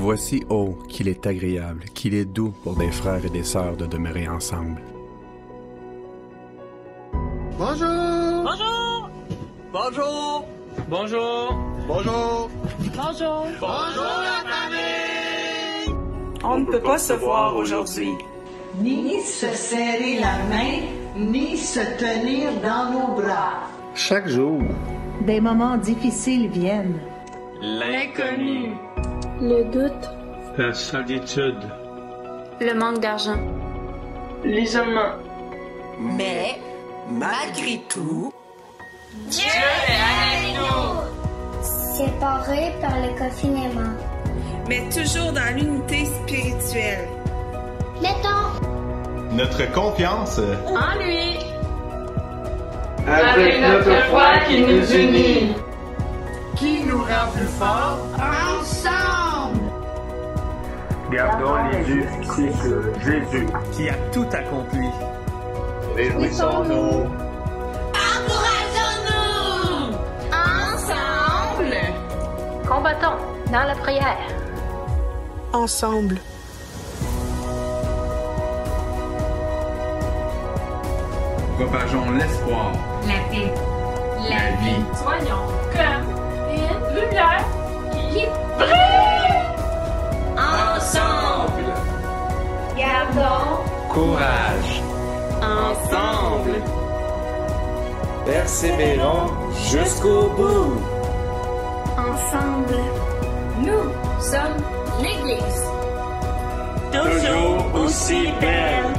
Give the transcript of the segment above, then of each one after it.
Voici, oh, qu'il est agréable, qu'il est doux pour des frères et des sœurs de demeurer ensemble. Bonjour! Bonjour! Bonjour! Bonjour! Bonjour! Bonjour! Bonjour la famille! On ne peut pas se voir aujourd'hui. Ni se serrer la main, ni se tenir dans nos bras. Chaque jour, des moments difficiles viennent. L'inconnu. Le doute. La solitude. Le manque d'argent. L'isolement. Mais, malgré tout, Dieu est avec nous! Séparés par le confinement. Mais toujours dans l'unité spirituelle. Le temps. Notre confiance En lui! Avec notre foi qui nous unit. qui nous rend plus forts ensemble. Gardons les yeux fixés sur Jésus, Qui a tout accompli. Réjouissons-nous. Encourageons-nous. Ensemble. Combattons dans la prière. Ensemble. propageons l'espoir, La paix. la vie. Soyons comme une lumière qui Ensemble. Gardons. Courage. Ensemble. Persévérons jusqu'au bout. Ensemble. Nous sommes l'Église. Toujours aussi belle.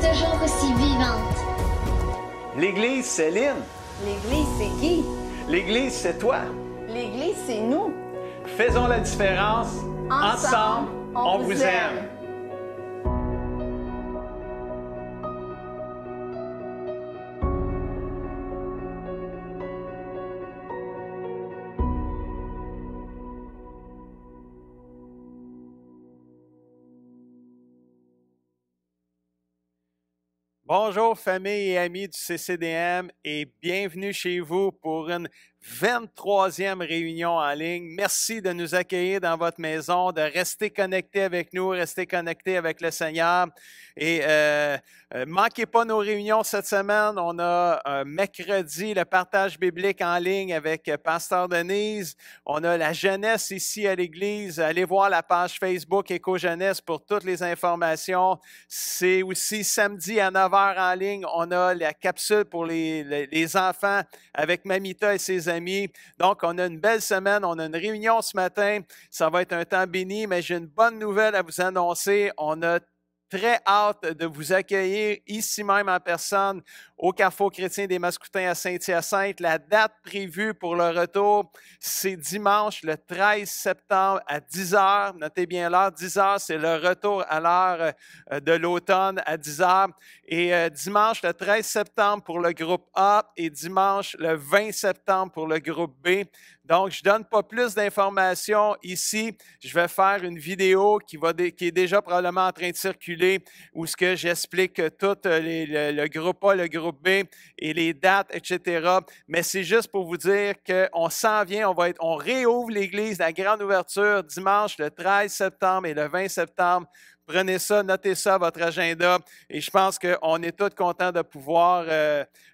Toujours aussi vivante. L'Église, c'est Lynn. L'Église, c'est qui? L'Église, c'est toi. L'Église, c'est nous. Faisons la différence. Ensemble, on vous aime. Bonjour famille et amis du CCDM et bienvenue chez vous pour une 23e réunion en ligne. Merci de nous accueillir dans votre maison, de rester connectés avec nous, rester connectés avec le Seigneur. Et manquez pas nos réunions cette semaine. On a mercredi le partage biblique en ligne avec Pasteur Denise. On a la jeunesse ici à l'église. Allez voir la page Facebook Éco-Jeunesse pour toutes les informations. C'est aussi samedi à 9h en ligne. On a la capsule pour les enfants avec Mamita et ses amis. Donc, on a une belle semaine. On a une réunion ce matin. Ça va être un temps béni, mais j'ai une bonne nouvelle à vous annoncer. On a très hâte de vous accueillir ici même en personne au Carrefour chrétien des Mascoutins à Saint-Hyacinthe. La date prévue pour le retour, c'est dimanche le 13 septembre à 10h. Notez bien l'heure, 10h, c'est le retour à l'heure de l'automne à 10h. Et dimanche le 13 septembre pour le groupe A et dimanche le 20 septembre pour le groupe B. Donc, je ne donne pas plus d'informations ici. Je vais faire une vidéo qui est déjà probablement en train de circuler où ce que j'explique tout le groupe A, le groupe B et les dates, etc. Mais c'est juste pour vous dire qu'on s'en vient, on réouvre l'église, la grande ouverture, dimanche le 13 septembre et le 20 septembre. Prenez ça, notez ça à votre agenda et je pense qu'on est tous contents de pouvoir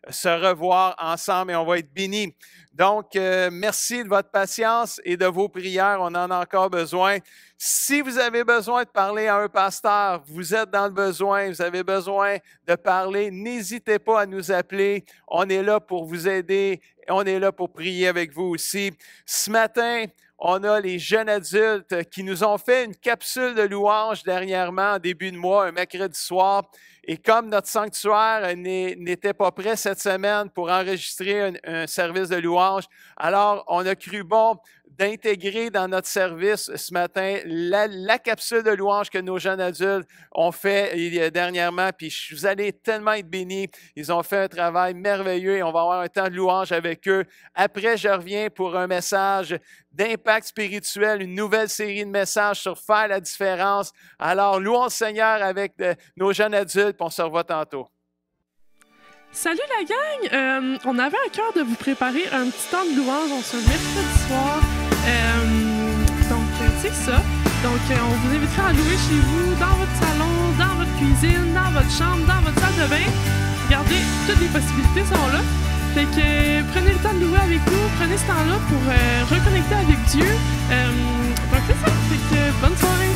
se revoir ensemble et on va être bénis. Donc, merci de votre patience et de vos prières. On en a encore besoin. Si vous avez besoin de parler à un pasteur, vous êtes dans le besoin, vous avez besoin de parler, n'hésitez pas à nous appeler. On est là pour vous aider. On est là pour prier avec vous aussi. Ce matin, on a les jeunes adultes qui nous ont fait une capsule de louange dernièrement, en début de mois, un mercredi soir. Et comme notre sanctuaire n'était pas prêt cette semaine pour enregistrer un service de louange, alors on a cru bon d'intégrer dans notre service ce matin la capsule de louange que nos jeunes adultes ont fait dernièrement. Puis vous allez tellement être bénis. Ils ont fait un travail merveilleux et on va avoir un temps de louange avec eux. Après, je reviens pour un message d'impact spirituel, une nouvelle série de messages sur faire la différence. Alors, louons le Seigneur avec nos jeunes adultes, puis on se revoit tantôt. Salut la gang! On avait à cœur de vous préparer un petit temps de louange en ce mercredi soir. Donc, c'est ça. Donc, on vous invitera à louer chez vous, dans votre salon, dans votre cuisine, dans votre chambre, dans votre salle de bain. Regardez, toutes les possibilités sont là. Fait que prenez le temps de louer avec nous, prenez ce temps-là pour reconnecter avec Dieu. Donc c'est ça, fait que bonne soirée!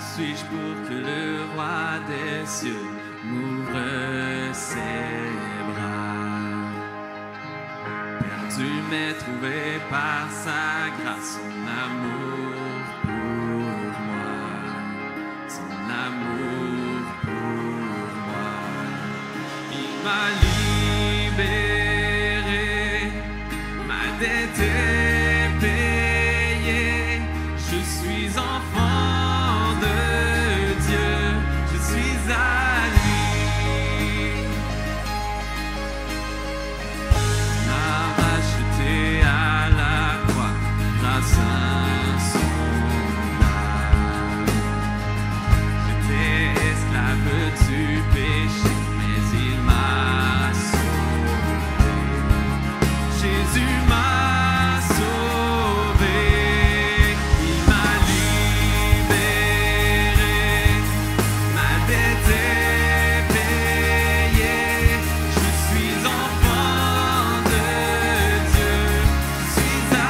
suis-je pour que le roi des cieux m'ouvre ses bras? Perdu mais trouvé par sa grâce, son amour pour moi, son amour pour moi. Il m'a libéré, ma dette est payée, je suis enfant de Dieu, je suis à lui. Il m'a racheté à la croix grâce à son âme. J'étais esclave du péché, mais il m'a sauvé. Jésus m'a sauvé, il m'a libéré, ma dette est payée, je suis enfant de Dieu, je suis à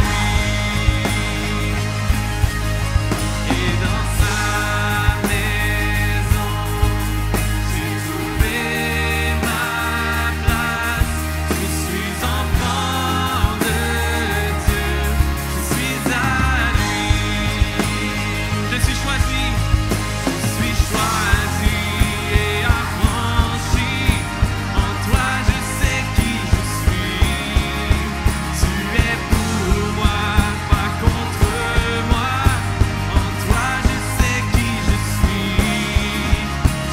lui. Et dans sa maison, j'ai trouvé ma place, je suis enfant de Dieu, je suis à lui. Je suis choisi et affranchi. En toi je sais qui je suis. Tu es pour moi, pas contre moi. En toi je sais qui je suis.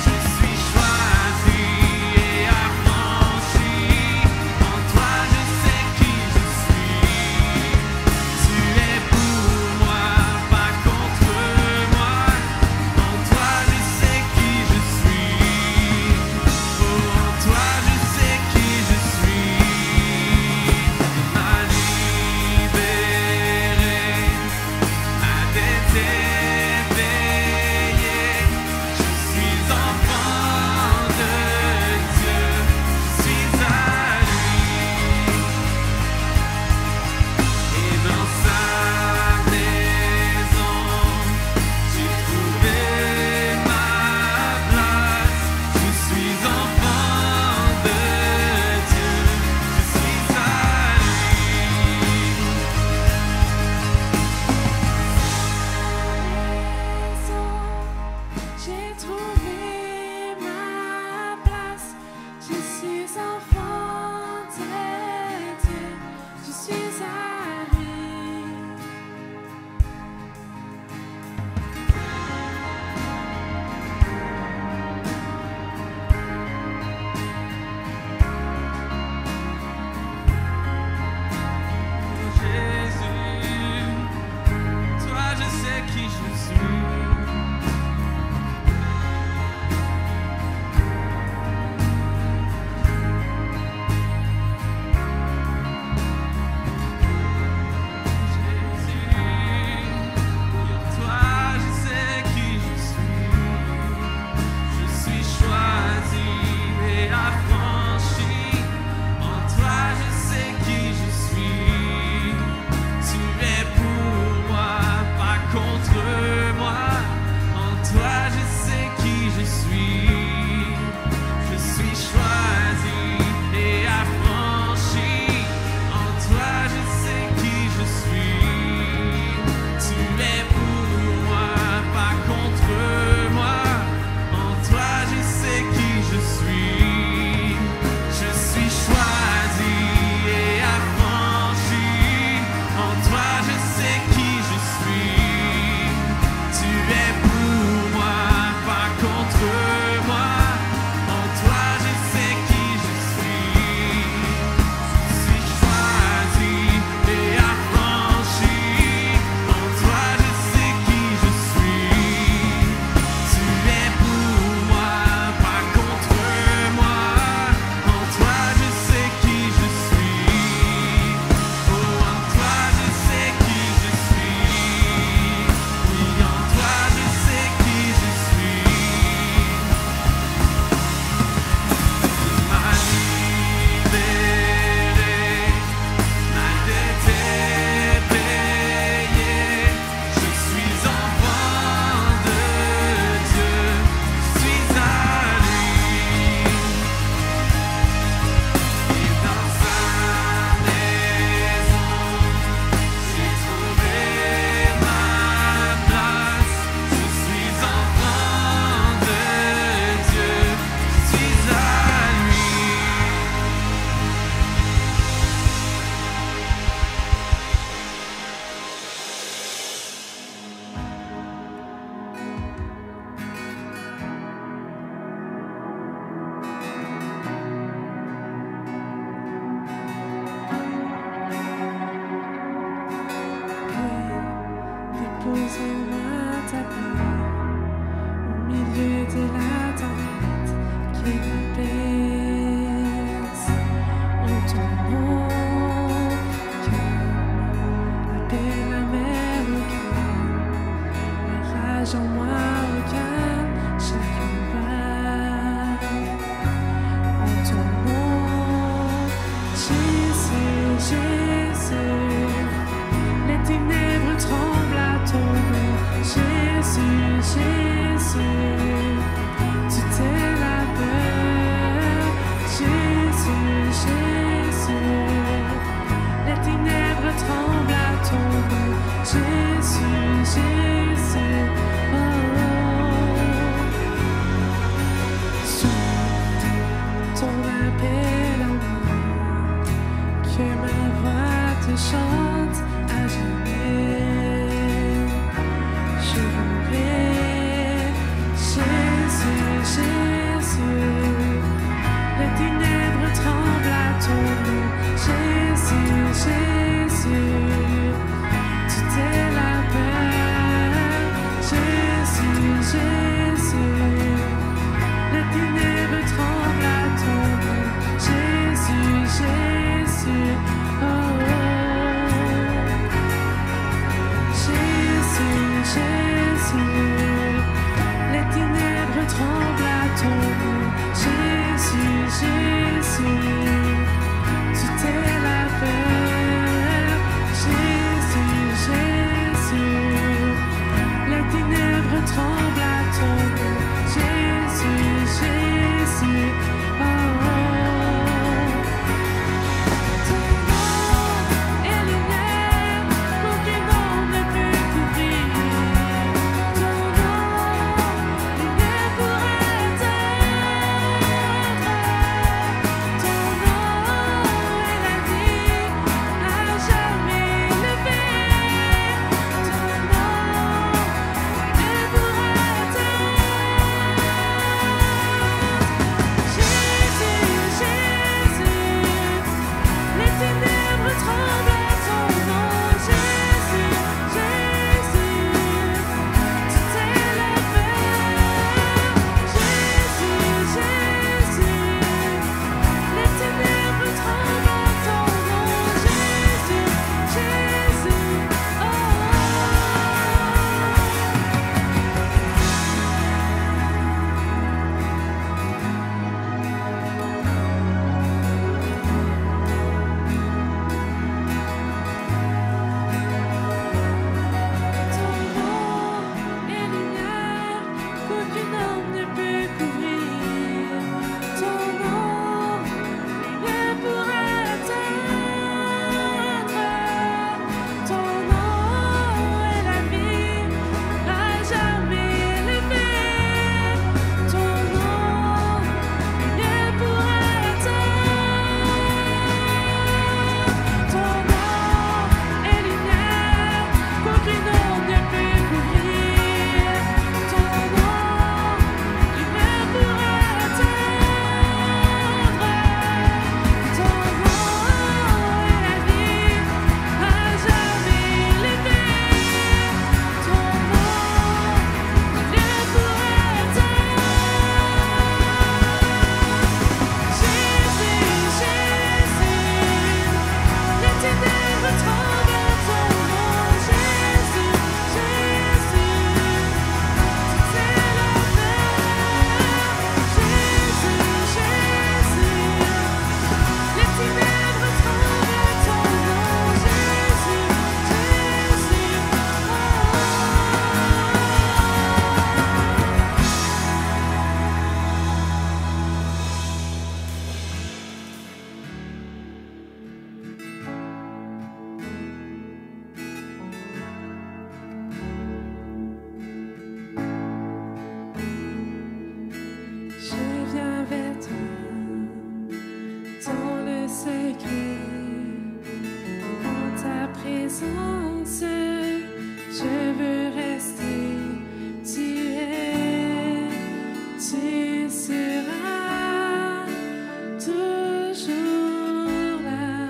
Je suis choisi et affranchi. En toi je sais qui je suis. Tu es pour moi, pas contre moi. En toi je sais qui je suis. Oh, en toi je sais qui je suis. Il m'a libéré, ma dette est payée. Je suis enfant de Dieu, je suis à lui. Et dans sa maison, j'ai trouvé ma place. Je suis enfant de Dieu, je suis à lui. J'ai trouvé ma place. Je suis enfant de Dieu, je suis à lui. Jésus, toi je sais qui je suis. Dépose en moi ta paix, au milieu de la tempête qui m'apaise. En ton nom, calme, la paix, la mer au calme, la rage en moi au calme, chacun va. En ton nom, Jésus, Jésus, les ténèbres tremblent à ton nom. Jésus, Jésus, tu t'es la peur. Jésus, Jésus, les ténèbres tremblent à ton nom. Jésus, Jésus, oh, oh. Souffle ton appel en moi, que ma voix te chante à jamais. Je voudrais, Jésus, Jésus, les ténèbres tremblent à ton nom. Jésus, Jésus, tu t'es la peur. Jésus, Jésus, les ténèbres tremblent à ton nom. Jésus, Jésus, oh, oh. Jésus, Jésus, les ténèbres tremblent à ton nom. Jésus, Jésus, tu t'es la peur. Jésus, Jésus, les ténèbres tremblent à ton nom. Jésus, Jésus, oh, oh. Ton nom est lumière qu'aucun nom ne peut couvrir. Ton nom, lumière pour atteindre. Ton nom est la vie à jamais levée. Ton nom, lumière pour atteindre. Jésus, Jésus, les ténèbres tremblent à ton nom. Jésus, Jésus, tu t'es la peur. Jésus, Jésus, les ténèbres tremblent à ton nom. Jésus, Jésus, oh, oh. Ton nom est lumière qu'aucun homme ne peut couvrir. Ton nom, lumière pour atteindre. Ton nom est la vie à jamais levée. Ton nom, lumière pour atteindre. Ton nom est lumière qu'aucun homme ne peut couvrir. Ton nom, lumière pour atteindre. Ton nom est la vie à jamais levée. Ton nom, lumière pour atteindre. Jésus, Jésus, les ténèbres tremblent à ton nom. Jésus, Jésus, tu t'es la peur. Jésus, Jésus, les ténèbres tremblent à ton nom. Jésus, Jésus, oh, je viens vers toi dans le secret, dans ta présence, je veux rester. Tu seras toujours là.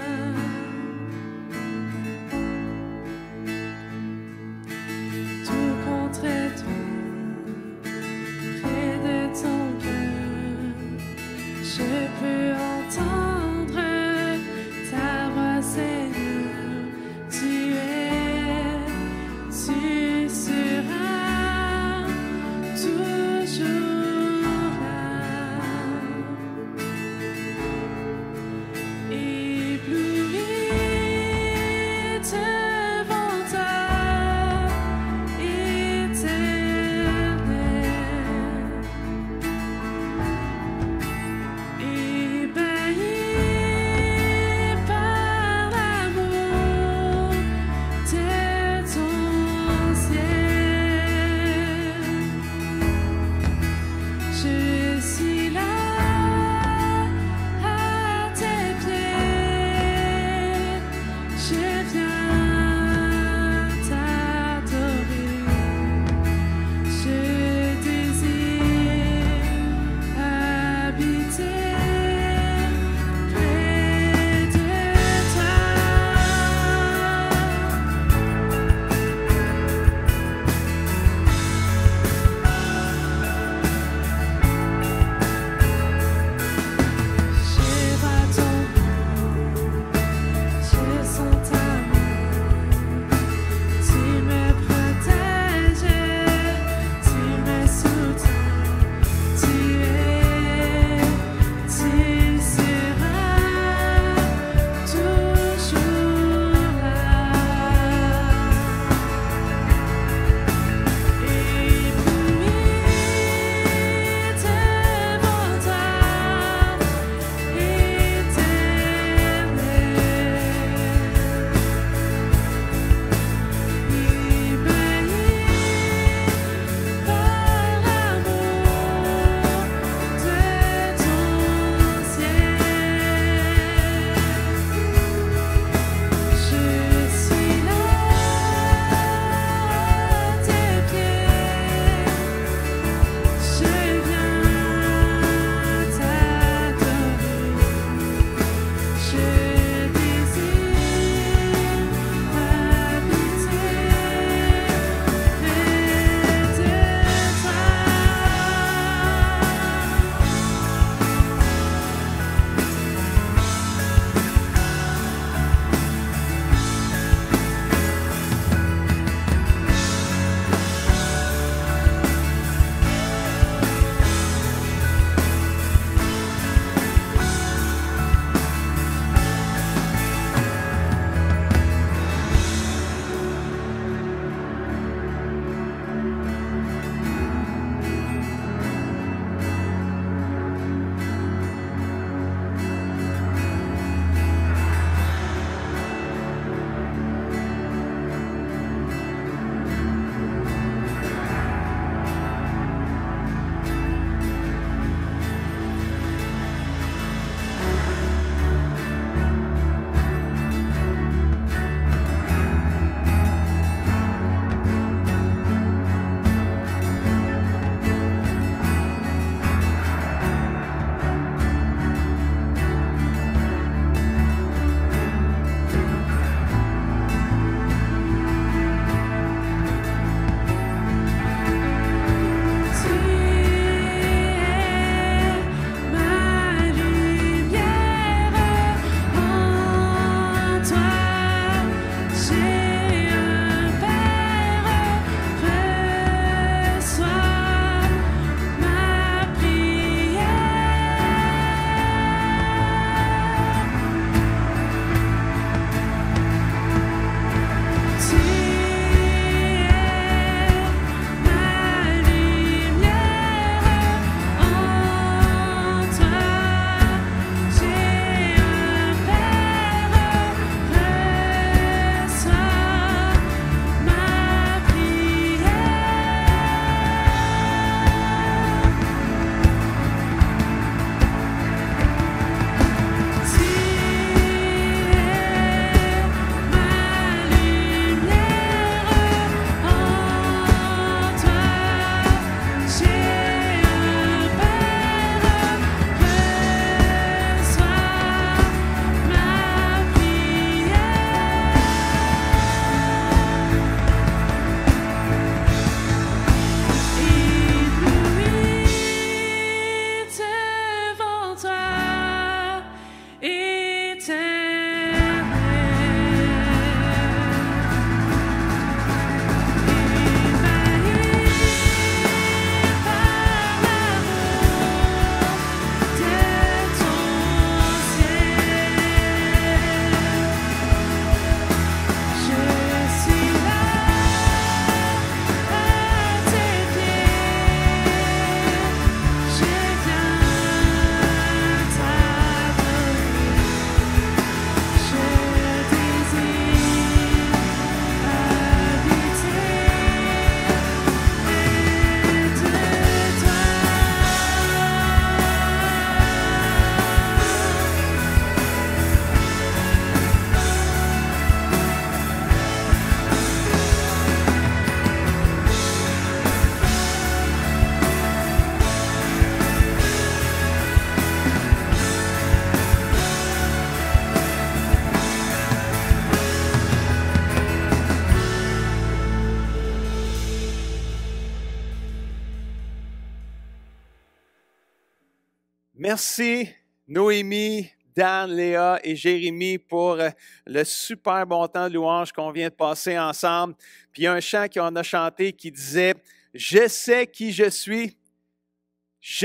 Merci, Noémie, Dan, Léa et Jérémie pour le super bon temps de louange qu'on vient de passer ensemble. Puis il y a un chant qu'on a chanté qui disait « Je sais qui je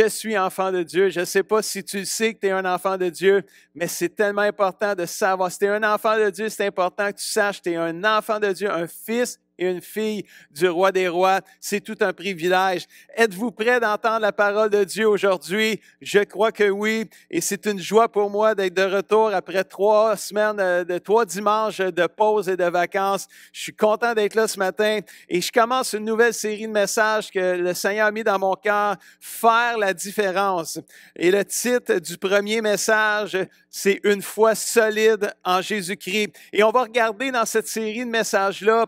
suis enfant de Dieu. » Je ne sais pas si tu sais que tu es un enfant de Dieu, mais c'est tellement important de savoir. Si tu es un enfant de Dieu, c'est important que tu saches que tu es un enfant de Dieu, un fils et une fille du roi des rois. C'est tout un privilège. Êtes-vous prêts d'entendre la parole de Dieu aujourd'hui? Je crois que oui. Et c'est une joie pour moi d'être de retour après 3 semaines, 3 dimanches de pause et de vacances. Je suis content d'être là ce matin et je commence une nouvelle série de messages que le Seigneur a mis dans mon cœur, faire la différence. Et le titre du premier message, c'est « Une foi solide en Jésus-Christ ». Et on va regarder dans cette série de messages-là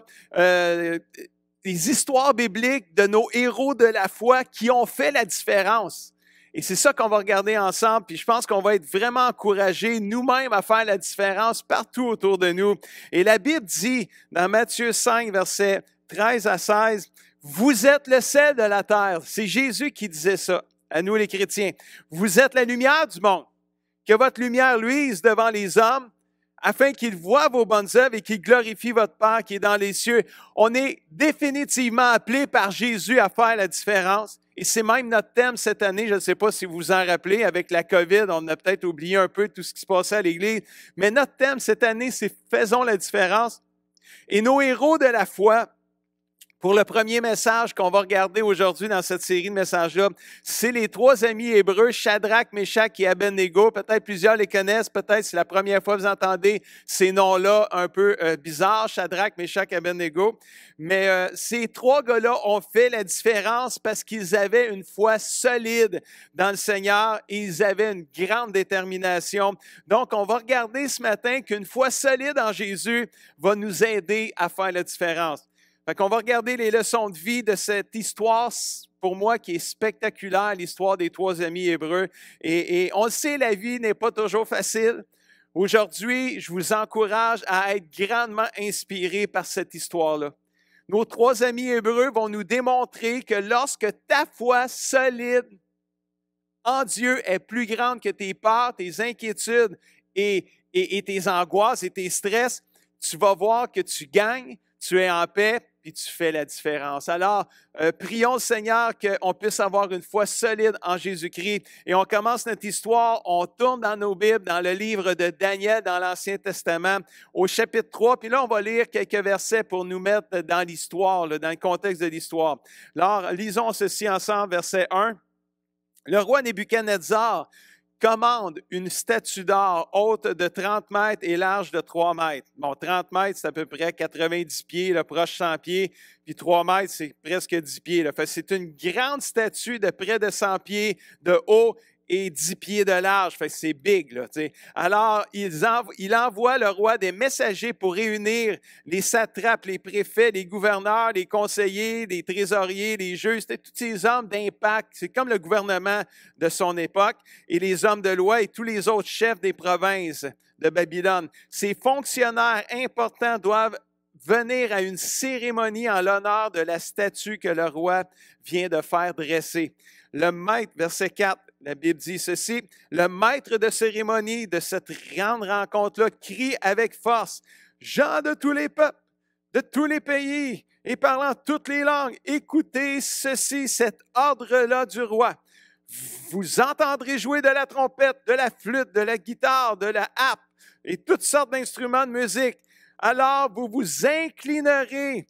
des histoires bibliques de nos héros de la foi qui ont fait la différence. Et c'est ça qu'on va regarder ensemble, puis je pense qu'on va être vraiment encouragés nous-mêmes à faire la différence partout autour de nous. Et la Bible dit dans Matthieu 5, versets 13 à 16, « Vous êtes le sel de la terre. » C'est Jésus qui disait ça à nous les chrétiens. « Vous êtes la lumière du monde. Que votre lumière luise devant les hommes, afin qu'ils voient vos bonnes œuvres et qu'ils glorifient votre Père qui est dans les cieux. » On est définitivement appelé par Jésus à faire la différence. Et c'est même notre thème cette année. Je ne sais pas si vous vous en rappelez, avec la COVID, on a peut-être oublié un peu tout ce qui se passait à l'Église. Mais notre thème cette année, c'est « Faisons la différence ». Et nos héros de la foi, pour le premier message qu'on va regarder aujourd'hui dans cette série de messages-là, c'est les 3 amis hébreux, Shadrach, Meshach et Abednego. Peut-être plusieurs les connaissent, peut-être c'est la première fois que vous entendez ces noms-là un peu bizarres, Shadrach, Meshach et Abednego. Mais ces 3 gars-là ont fait la différence parce qu'ils avaient une foi solide dans le Seigneur et ils avaient une grande détermination. Donc, on va regarder ce matin qu'une foi solide en Jésus va nous aider à faire la différence. Fait qu'on va regarder les leçons de vie de cette histoire, pour moi, qui est spectaculaire, l'histoire des 3 amis hébreux. Et on le sait, la vie n'est pas toujours facile. Aujourd'hui, je vous encourage à être grandement inspirés par cette histoire-là. Nos 3 amis hébreux vont nous démontrer que lorsque ta foi solide en Dieu est plus grande que tes peurs, tes inquiétudes et tes angoisses et tes stress, tu vas voir que tu gagnes, tu es en paix, puis tu fais la différence. Alors, prions le Seigneur qu'on puisse avoir une foi solide en Jésus-Christ. Et on commence notre histoire, on tourne dans nos Bibles, dans le livre de Daniel, dans l'Ancien Testament, au chapitre 3. Puis là, on va lire quelques versets pour nous mettre dans l'histoire, dans le contexte de l'histoire. Alors, lisons ceci ensemble, verset 1. Le roi Nebuchadnezzar commande une statue d'or haute de 30 mètres et large de 3 mètres. Bon, 30 mètres, c'est à peu près 90 pieds, là, proche 100 pieds, puis 3 mètres, c'est presque 10 pieds. Là. Fait, c'est une grande statue de près de 100 pieds de haut et 10 pieds de large. Fait que c'est big, là, tu sais. Alors, il envoie le roi des messagers pour réunir les satrapes, les préfets, les gouverneurs, les conseillers, les trésoriers, les juges. C'était tous ces hommes d'impact. C'est comme le gouvernement de son époque et les hommes de loi et tous les autres chefs des provinces de Babylone. Ces fonctionnaires importants doivent venir à une cérémonie en l'honneur de la statue que le roi vient de faire dresser. Le maître, verset 4, la Bible dit ceci, « Le maître de cérémonie de cette grande rencontre-là crie avec force, « Gens de tous les peuples, de tous les pays et parlant toutes les langues, écoutez ceci, cet ordre-là du roi. Vous entendrez jouer de la trompette, de la flûte, de la guitare, de la harpe et toutes sortes d'instruments de musique. Alors vous vous inclinerez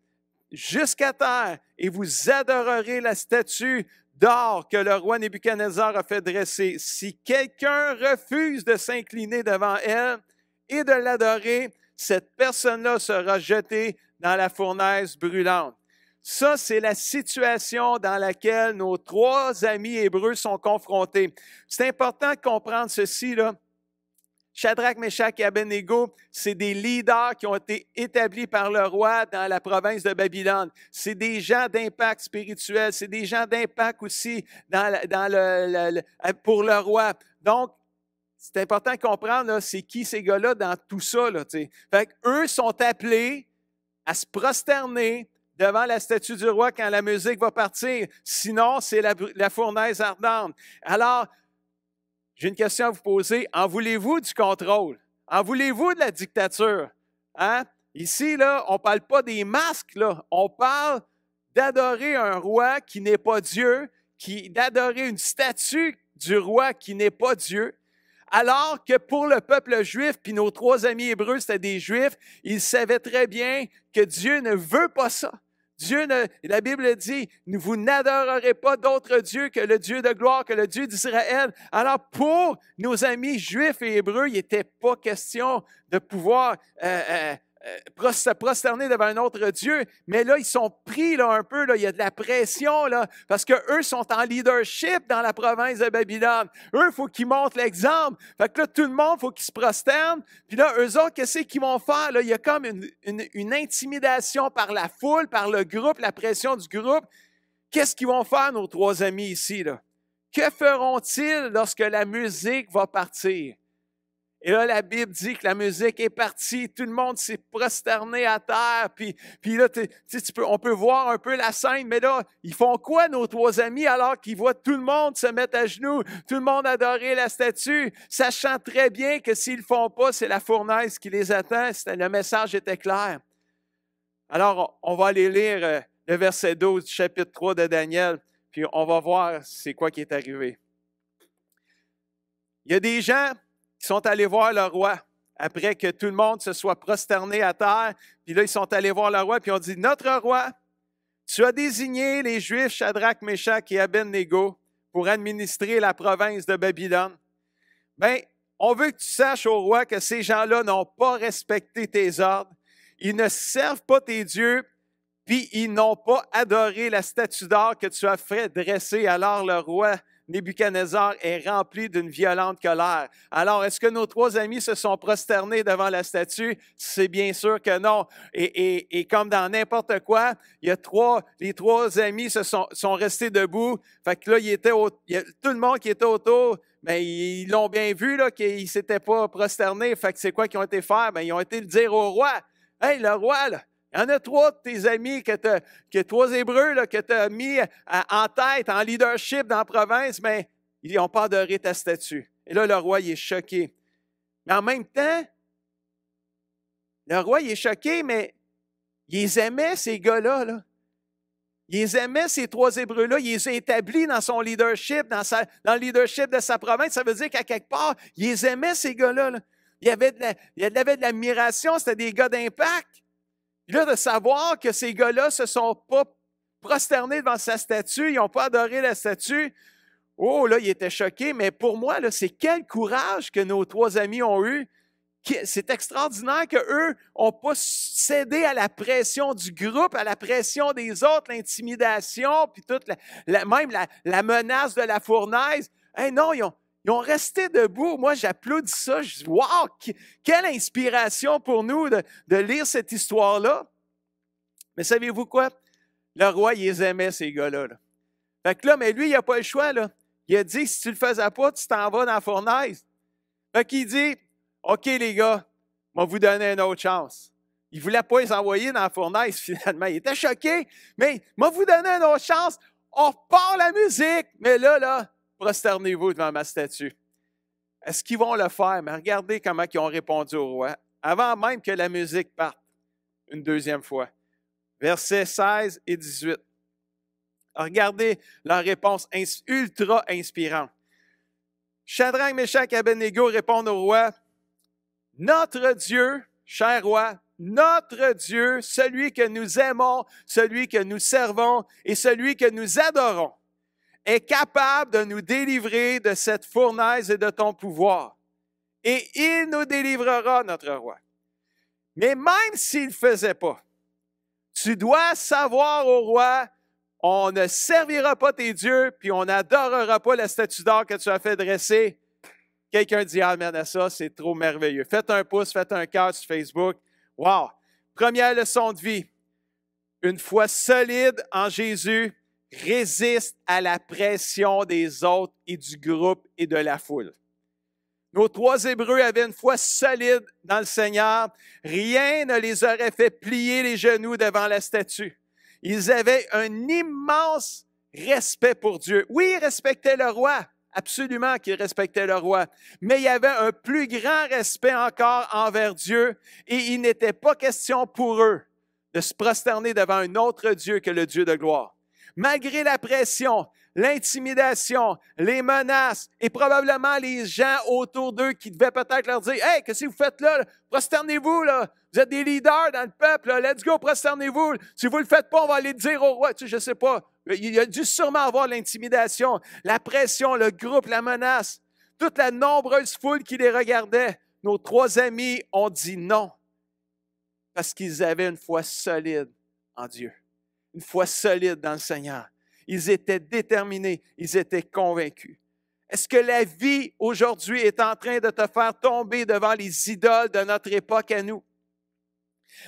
jusqu'à terre et vous adorerez la statue d'or que le roi Nebuchadnezzar a fait dresser. Si quelqu'un refuse de s'incliner devant elle et de l'adorer, cette personne-là sera jetée dans la fournaise brûlante. » Ça, c'est la situation dans laquelle nos 3 amis hébreux sont confrontés. C'est important de comprendre ceci, là. Shadrach, Meshach et Abednego, c'est des leaders qui ont été établis par le roi dans la province de Babylone. C'est des gens d'impact spirituel, c'est des gens d'impact aussi pour le roi. Donc, c'est important de comprendre, là, c'est qui ces gars-là dans tout ça. Là, t'sais. Fait qu'eux sont appelés à se prosterner devant la statue du roi quand la musique va partir. Sinon, c'est la fournaise ardente. Alors, j'ai une question à vous poser. En voulez-vous du contrôle? En voulez-vous de la dictature? Hein? Ici, là, on ne parle pas des masques, là. On parle d'adorer un roi qui n'est pas Dieu, d'adorer une statue du roi qui n'est pas Dieu. Alors que pour le peuple juif, puis nos 3 amis hébreux, c'était des juifs, ils savaient très bien que Dieu ne veut pas ça. La Bible dit, vous n'adorerez pas d'autre Dieu que le Dieu de gloire, que le Dieu d'Israël. Alors pour nos amis juifs et hébreux, il n'était pas question de pouvoir se prosterner devant un autre Dieu. Mais là, ils sont pris là, un peu, là, il y a de la pression, là, parce qu'eux sont en leadership dans la province de Babylone. Eux, il faut qu'ils montrent l'exemple. Fait que là, tout le monde, il faut qu'ils se prosternent. Puis là, eux autres, qu'est-ce qu'ils vont faire? Là? Il y a comme une intimidation par la foule, par le groupe, la pression du groupe. Qu'est-ce qu'ils vont faire, nos 3 amis ici? Là? Que feront-ils lorsque la musique va partir? Et là, la Bible dit que la musique est partie, tout le monde s'est prosterné à terre, puis là, on peut voir un peu la scène, mais là, ils font quoi, nos 3 amis, alors qu'ils voient tout le monde se mettre à genoux, tout le monde adorer la statue, sachant très bien que s'ils ne le font pas, c'est la fournaise qui les attend. Le message était clair. Alors, on va aller lire le verset 12 du chapitre 3 de Daniel, puis on va voir c'est quoi qui est arrivé. Il y a des gens qui sont allés voir le roi après que tout le monde se soit prosterné à terre. Puis là, ils sont allés voir le roi, puis ils ont dit, « Notre roi, tu as désigné les Juifs Shadrach, Meshach et Abednego pour administrer la province de Babylone. Bien, on veut que tu saches au roi que ces gens-là n'ont pas respecté tes ordres. Ils ne servent pas tes dieux, puis ils n'ont pas adoré la statue d'or que tu as fait dresser. » Alors le roi Nebuchadnezzar est rempli d'une violente colère. Alors, est-ce que nos 3 amis se sont prosternés devant la statue? C'est bien sûr que non. Et comme dans n'importe quoi, les 3 amis sont restés debout. Fait que là, tout le monde qui était autour, bien, ils l'ont bien vu là, qu'ils ne s'étaient pas prosternés. Fait que c'est quoi qu'ils ont été faire? Bien, ils ont été le dire au roi. « Hey, le roi, là! Il y en a 3 de tes amis, 3 Hébreux là, que tu as mis en tête, en leadership dans la province, mais ils n'ont pas adoré ta statue. » Et là, le roi, il est choqué. Mais en même temps, le roi, il est choqué, mais il les aimait, ces gars-là. Là. Il les aimait, ces 3 Hébreux-là. Il les a établis dans son leadership, dans le leadership de sa province. Ça veut dire qu'à quelque part, il les aimait, ces gars-là. Là. Il y avait de l'admiration, c'était des gars d'impact. Puis là, de savoir que ces gars-là ne se sont pas prosternés devant sa statue, ils n'ont pas adoré la statue, oh là, il était choqué. Mais pour moi, là, c'est quel courage que nos 3 amis ont eu. C'est extraordinaire qu'eux n'ont pas cédé à la pression du groupe, à la pression des autres, l'intimidation, puis toute même la menace de la fournaise. Hey, non, ils ont resté debout. Moi, j'applaudis ça. Je dis, wow, quelle inspiration pour nous de lire cette histoire-là. Mais savez-vous quoi? Le roi, il les aimait, ces gars-là. Là. Fait que là, mais lui, il n'a pas le choix. Là. Il a dit, si tu ne le faisais pas, tu t'en vas dans la fournaise. Fait qu'il dit, OK, les gars, je vais vous donner une autre chance. Il ne voulait pas les envoyer dans la fournaise, finalement. Il était choqué, mais je vais vous donner une autre chance. On repart la musique. Mais là, prosternez-vous devant ma statue. Est-ce qu'ils vont le faire? Mais regardez comment ils ont répondu au roi, avant même que la musique parte, une deuxième fois. Versets 16 et 18. Regardez leur réponse ultra inspirante. Shadrach, Meshach et Abednego répondent au roi, « Notre Dieu, cher roi, notre Dieu, celui que nous aimons, celui que nous servons et celui que nous adorons, est capable de nous délivrer de cette fournaise et de ton pouvoir. Et il nous délivrera, notre roi. Mais même s'il ne le faisait pas, tu dois savoir au roi, on ne servira pas tes dieux, puis on n'adorera pas la statue d'or que tu as fait dresser. » Quelqu'un dit amen à ça, c'est trop merveilleux. Faites un pouce, faites un cœur sur Facebook. Wow! Première leçon de vie. Une foi solide en Jésus résiste à la pression des autres et du groupe et de la foule. Nos 3 Hébreux avaient une foi solide dans le Seigneur. Rien ne les aurait fait plier les genoux devant la statue. Ils avaient un immense respect pour Dieu. Oui, ils respectaient le roi, absolument qu'ils respectaient le roi. Mais il y avait un plus grand respect encore envers Dieu et il n'était pas question pour eux de se prosterner devant un autre Dieu que le Dieu de gloire. Malgré la pression, l'intimidation, les menaces et probablement les gens autour d'eux qui devaient peut-être leur dire « Hey, qu'est-ce que vous faites là? Prosternez-vous, là. Vous êtes des leaders dans le peuple, là. Let's go, prosternez-vous. Si vous ne le faites pas, on va aller le dire au roi. » Tu sais, je ne sais pas. Il a dû sûrement avoir l'intimidation, la pression, le groupe, la menace, toute la nombreuse foule qui les regardait. Nos 3 amis ont dit non parce qu'ils avaient une foi solide en Dieu, une foi solide dans le Seigneur. Ils étaient déterminés, ils étaient convaincus. Est-ce que la vie aujourd'hui est en train de te faire tomber devant les idoles de notre époque à nous?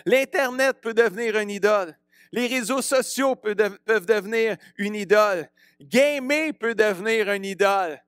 L'Internet peut devenir une idole. Les réseaux sociaux peuvent devenir une idole. Gamer peut devenir une idole.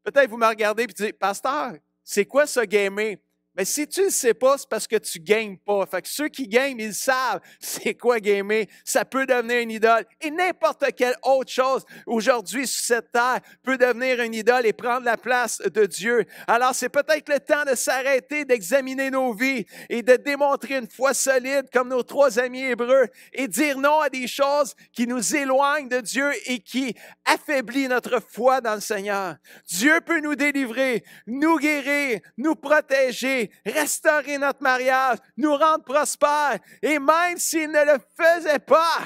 Peut-être vous me regardez et vous dites, « Pasteur, c'est quoi ça gamer? » Mais si tu ne le sais pas, c'est parce que tu ne games pas. Fait que ceux qui game, ils savent c'est quoi gamer. Ça peut devenir une idole. Et n'importe quelle autre chose aujourd'hui sur cette terre peut devenir une idole et prendre la place de Dieu. Alors, c'est peut-être le temps de s'arrêter, d'examiner nos vies et de démontrer une foi solide comme nos 3 amis hébreux et dire non à des choses qui nous éloignent de Dieu et qui affaiblissent notre foi dans le Seigneur. Dieu peut nous délivrer, nous guérir, nous protéger, restaurer notre mariage, nous rendre prospères. Et même s'il ne le faisait pas,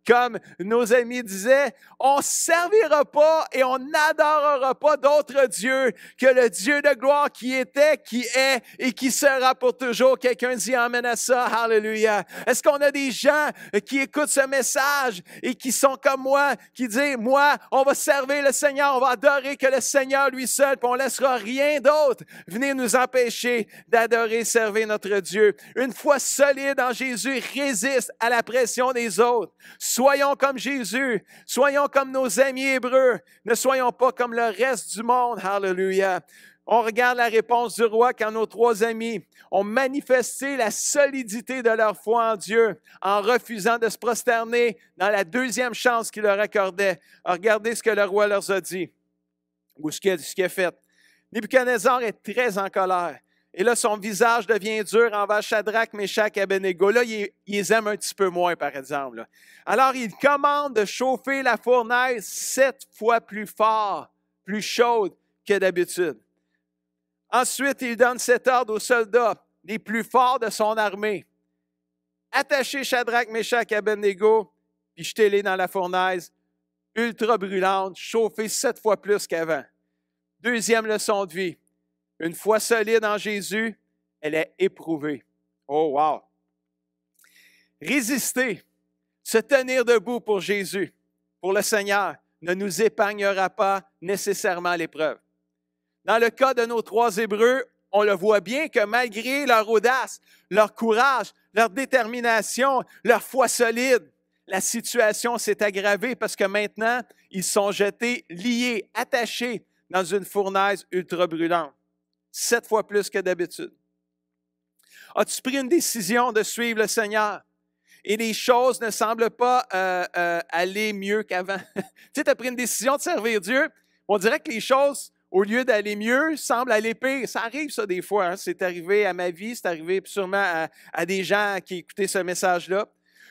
comme nos amis disaient, on ne servira pas et on n'adorera pas d'autre Dieu que le Dieu de gloire qui était, qui est et qui sera pour toujours. Quelqu'un dit amen à ça. Alléluia. Est-ce qu'on a des gens qui écoutent ce message et qui sont comme moi, qui disent, moi, on va servir le Seigneur, on va adorer que le Seigneur lui seul, puis on ne laissera rien d'autre venir nous empêcher d'adorer, servir notre Dieu. Une foi solide en Jésus résiste à la pression des autres. Soyons comme Jésus, soyons comme nos amis hébreux, ne soyons pas comme le reste du monde. Alléluia. On regarde la réponse du roi quand nos 3 amis ont manifesté la solidité de leur foi en Dieu en refusant de se prosterner dans la 2e chance qu'il leur accordait. Regardez ce que le roi leur a dit, ou ce qu'il a fait. Nebuchadnezzar est très en colère. Et là, son visage devient dur envers Shadrach, Meshach et Abednego. Là, il les aime un petit peu moins, par exemple. Là. Alors, il commande de chauffer la fournaise 7 fois plus fort, plus chaude que d'habitude. Ensuite, il donne cet ordre aux soldats les plus forts de son armée. Attachez Shadrach, Meshach et Abednego, puis jetez-les dans la fournaise ultra brûlante, chauffée 7 fois plus qu'avant. 2e leçon de vie. Une foi solide en Jésus, elle est éprouvée. Oh, wow! Résister, se tenir debout pour Jésus, pour le Seigneur, ne nous épargnera pas nécessairement l'épreuve. Dans le cas de nos 3 Hébreux, on le voit bien que malgré leur audace, leur courage, leur détermination, leur foi solide, la situation s'est aggravée parce que maintenant, ils sont jetés, liés, attachés dans une fournaise ultra brûlante. 7 fois plus que d'habitude. As-tu pris une décision de suivre le Seigneur et les choses ne semblent pas aller mieux qu'avant? Tu sais, tu as pris une décision de servir Dieu, on dirait que les choses, au lieu d'aller mieux, semblent aller pire. Ça arrive, ça, des fois. Hein? C'est arrivé à ma vie, c'est arrivé sûrement à des gens qui écoutaient ce message-là.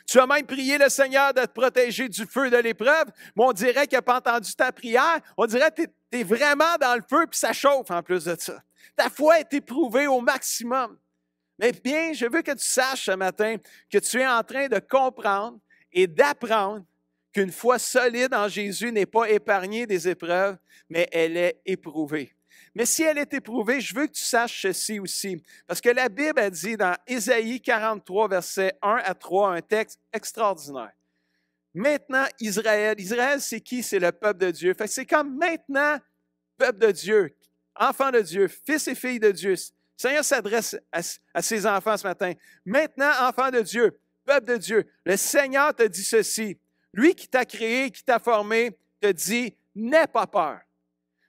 Tu as même prié le Seigneur de te protéger du feu de l'épreuve, mais on dirait qu'il n'a pas entendu ta prière. On dirait que tu es vraiment dans le feu, puis ça chauffe en plus de ça. Ta foi est éprouvée au maximum. Mais bien, je veux que tu saches ce matin que tu es en train de comprendre et d'apprendre qu'une foi solide en Jésus n'est pas épargnée des épreuves, mais elle est éprouvée. Mais si elle est éprouvée, je veux que tu saches ceci aussi. Parce que la Bible a dit dans Ésaïe 43, versets 1 à 3, un texte extraordinaire. Maintenant, Israël, c'est qui? C'est le peuple de Dieu. Fait que c'est comme maintenant, peuple de Dieu, enfants de Dieu, fils et filles de Dieu. Le Seigneur s'adresse à ses enfants ce matin. Maintenant, enfants de Dieu, peuple de Dieu, le Seigneur te dit ceci. Lui qui t'a créé, qui t'a formé, te dit, n'aie pas peur.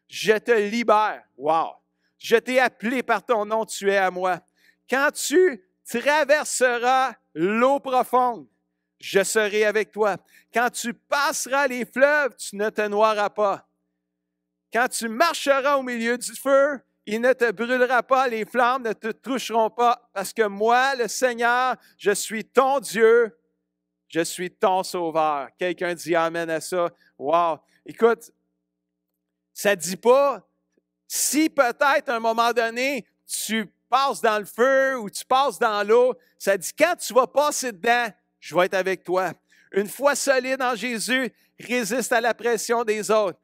Je te libère. Wow! Je t'ai appelé par ton nom, tu es à moi. Quand tu traverseras l'eau profonde, je serai avec toi. Quand tu passeras les fleuves, tu ne te noieras pas. quand tu marcheras au milieu du feu, il ne te brûlera pas, les flammes ne te toucheront pas, parce que moi, le Seigneur, je suis ton Dieu, je suis ton sauveur. Quelqu'un dit amen à ça. Wow! Écoute, ça ne dit pas, si peut-être à un moment donné, tu passes dans le feu ou tu passes dans l'eau, ça dit quand tu vas passer dedans, je vais être avec toi. Une foi solide en Jésus résiste à la pression des autres.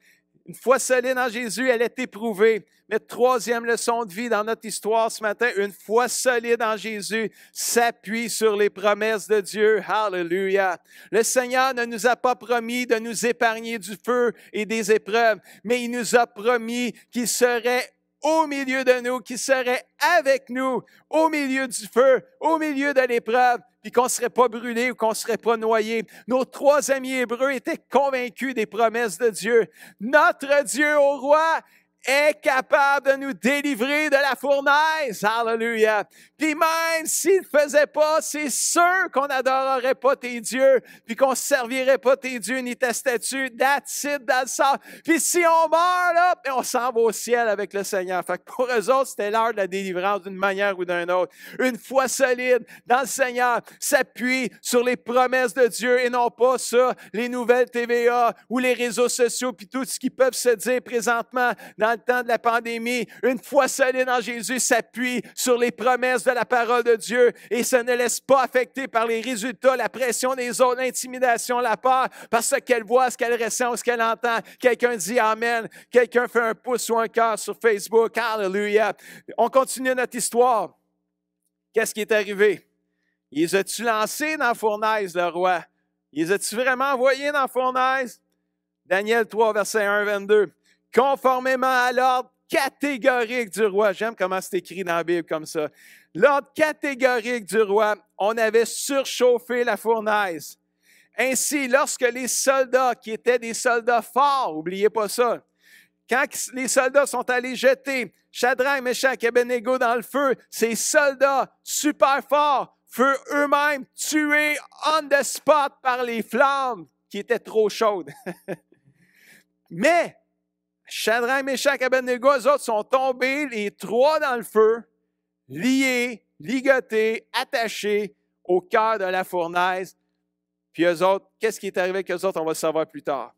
Une foi solide en Jésus, elle est éprouvée. Mais troisième leçon de vie dans notre histoire ce matin, une foi solide en Jésus s'appuie sur les promesses de Dieu. Hallelujah! Le Seigneur ne nous a pas promis de nous épargner du feu et des épreuves, mais il nous a promis qu'il serait au milieu de nous, qu'il serait avec nous, au milieu du feu, au milieu de l'épreuve, puis qu'on ne serait pas brûlé ou qu'on ne serait pas noyé. Nos trois amis hébreux étaient convaincus des promesses de Dieu. Notre Dieu, ô roi, est capable de nous délivrer de la fournaise. Hallelujah! Puis même s'il ne faisait pas, c'est sûr qu'on n'adorerait pas tes dieux, puis qu'on ne servirait pas tes dieux ni ta statue. That's it, that's all. Puis si on meurt, là, on s'en va au ciel avec le Seigneur. Fait que pour eux autres, c'était l'heure de la délivrance d'une manière ou d'une autre. Une foi solide dans le Seigneur s'appuie sur les promesses de Dieu et non pas sur les nouvelles TVA ou les réseaux sociaux, puis tout ce qui peut se dire présentement dans le temps de la pandémie. Une foi solide en Jésus s'appuie sur les promesses de la parole de Dieu et se ne laisse pas affecter par les résultats, la pression des autres, l'intimidation, la peur, parce qu'elle voit, ce qu'elle ressent, ce qu'elle entend. Quelqu'un dit Amen. Quelqu'un fait un pouce ou un cœur sur Facebook. Hallelujah. On continue notre histoire. Qu'est-ce qui est arrivé? Les as-tu lancés dans la fournaise, le roi? Les as-tu vraiment envoyés dans la fournaise? Daniel 3, verset 1, 22. Conformément à l'ordre catégorique du roi. J'aime comment c'est écrit dans la Bible comme ça. L'ordre catégorique du roi, on avait surchauffé la fournaise. Ainsi, lorsque les soldats, qui étaient des soldats forts, n'oubliez pas ça, quand les soldats sont allés jeter Shadrach, Meshach et Abednego dans le feu, ces soldats super forts furent eux-mêmes tués on the spot par les flammes qui étaient trop chaudes. Mais Shadrach, Meshach et Abednego, eux autres sont tombés, les trois dans le feu, liés, ligotés, attachés au cœur de la fournaise. Puis eux autres, qu'est-ce qui est arrivé avec eux autres, on va le savoir plus tard.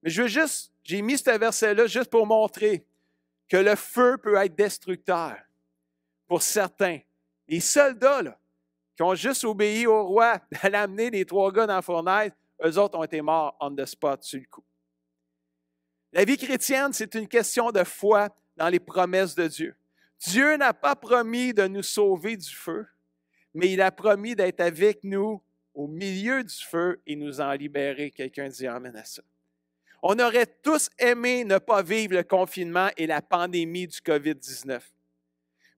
Mais j'ai mis ce verset-là juste pour montrer que le feu peut être destructeur pour certains. Les soldats, là, qui ont juste obéi au roi d'aller amener les trois gars dans la fournaise, eux autres ont été morts on the spot sur le coup. La vie chrétienne, c'est une question de foi dans les promesses de Dieu. Dieu n'a pas promis de nous sauver du feu, mais il a promis d'être avec nous au milieu du feu et nous en libérer. Quelqu'un dit amen à ça. On aurait tous aimé ne pas vivre le confinement et la pandémie du COVID-19.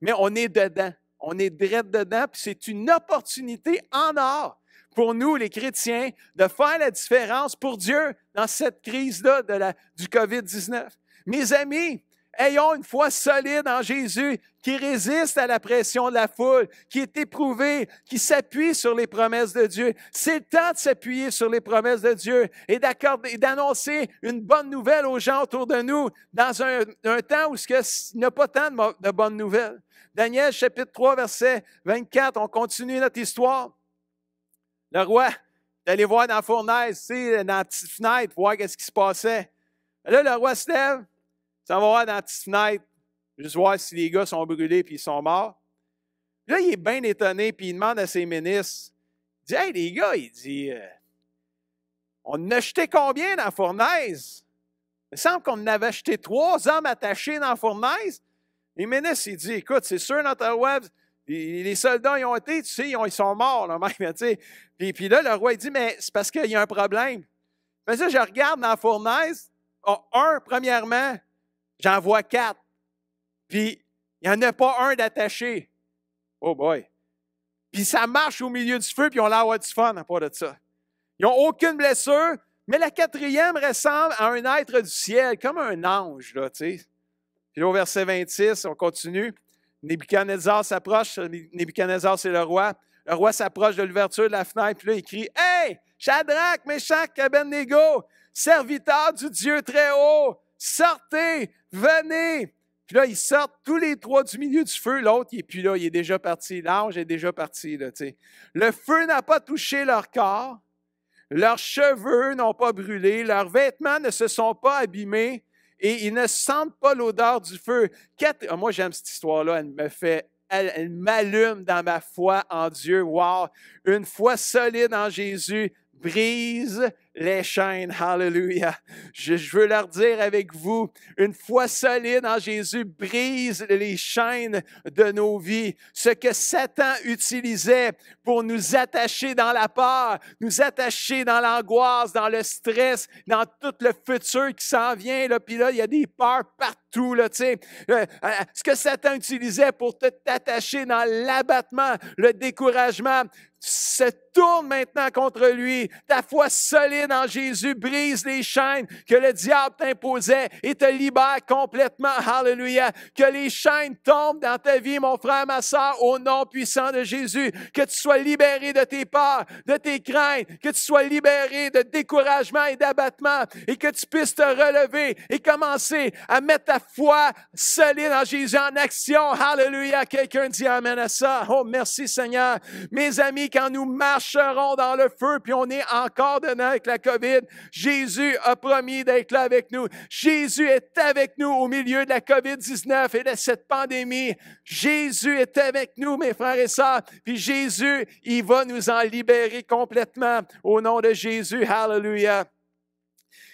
Mais on est dedans. On est direct dedans, puis c'est une opportunité en or pour nous, les chrétiens, de faire la différence pour Dieu dans cette crise-là du COVID-19. Mes amis, ayons une foi solide en Jésus qui résiste à la pression de la foule, qui est éprouvée, qui s'appuie sur les promesses de Dieu. C'est le temps de s'appuyer sur les promesses de Dieu et d'annoncer une bonne nouvelle aux gens autour de nous dans un temps où il n'y a pas tant de bonnes nouvelles. Daniel, chapitre 3, verset 24, on continue notre histoire. Le roi est allé voir dans la fournaise, dans la petite fenêtre, voir ce qui se passait. Là, le roi se lève, ça va voir dans la petite fenêtre, juste voir si les gars sont brûlés et ils sont morts. Là, il est bien étonné, puis il demande à ses ministres, il dit, « Hey, les gars, il dit, on en a jeté combien dans la fournaise? Il me semble qu'on en avait jeté 3 hommes attachés dans la fournaise. » Les ministres, il dit, « Écoute, c'est sûr, notre roi, les soldats, ils ont été, tu sais, ils sont morts, là, même, tu sais. » Puis là, le roi, il dit, « Mais c'est parce qu'il y a un problème. » Mais ça, je regarde dans la fournaise, premièrement, j'en vois 4. Puis, il n'y en a pas un d'attaché. Oh boy. Puis, ça marche au milieu du feu, puis on a l'air du fun à part de ça. Ils n'ont aucune blessure, mais la 4e ressemble à un être du ciel, comme un ange, là, tu sais. Puis là, au verset 26, on continue. Nebuchadnezzar s'approche. Nebuchadnezzar, c'est le roi. Le roi s'approche de l'ouverture de la fenêtre, puis là, il crie, « Hey, Shadrach, Meshach, Abednego, serviteurs du Dieu très haut, sortez, venez. Puis là, ils sortent tous les trois du milieu du feu. L'autre, il n'est plus là, il est déjà parti. L'ange est déjà parti. Là, t'sais. Le feu n'a pas touché leur corps. Leurs cheveux n'ont pas brûlé. Leurs vêtements ne se sont pas abîmés. Et ils ne sentent pas l'odeur du feu. Moi, j'aime cette histoire-là. Elle m'allume dans ma foi en Dieu. Wow! Une foi solide en Jésus brise les chaînes. Hallelujah! Je veux leur dire avec vous, une foi solide en Jésus brise les chaînes de nos vies. Ce que Satan utilisait pour nous attacher dans la peur, nous attacher dans l'angoisse, dans le stress, dans tout le futur qui s'en vient. Là. Puis là, il y a des peurs partout. Là, ce que Satan utilisait pour t'attacher dans l'abattement, le découragement, se tourne maintenant contre lui. Ta foi solide en Jésus brise les chaînes que le diable t'imposait et te libère complètement. Hallelujah. Que les chaînes tombent dans ta vie, mon frère, ma soeur, au nom puissant de Jésus. Que tu sois libéré de tes peurs, de tes craintes, que tu sois libéré de découragement et d'abattement et que tu puisses te relever et commencer à mettre ta foi solide en Jésus en action. Hallelujah. Quelqu'un dit amen à ça. Oh, merci Seigneur. Mes amis, quand nous marcherons dans le feu, puis on est encore dedans avec la COVID, Jésus a promis d'être là avec nous. Jésus est avec nous au milieu de la COVID-19 et de cette pandémie. Jésus est avec nous, mes frères et sœurs, puis Jésus, il va nous en libérer complètement au nom de Jésus. Hallelujah.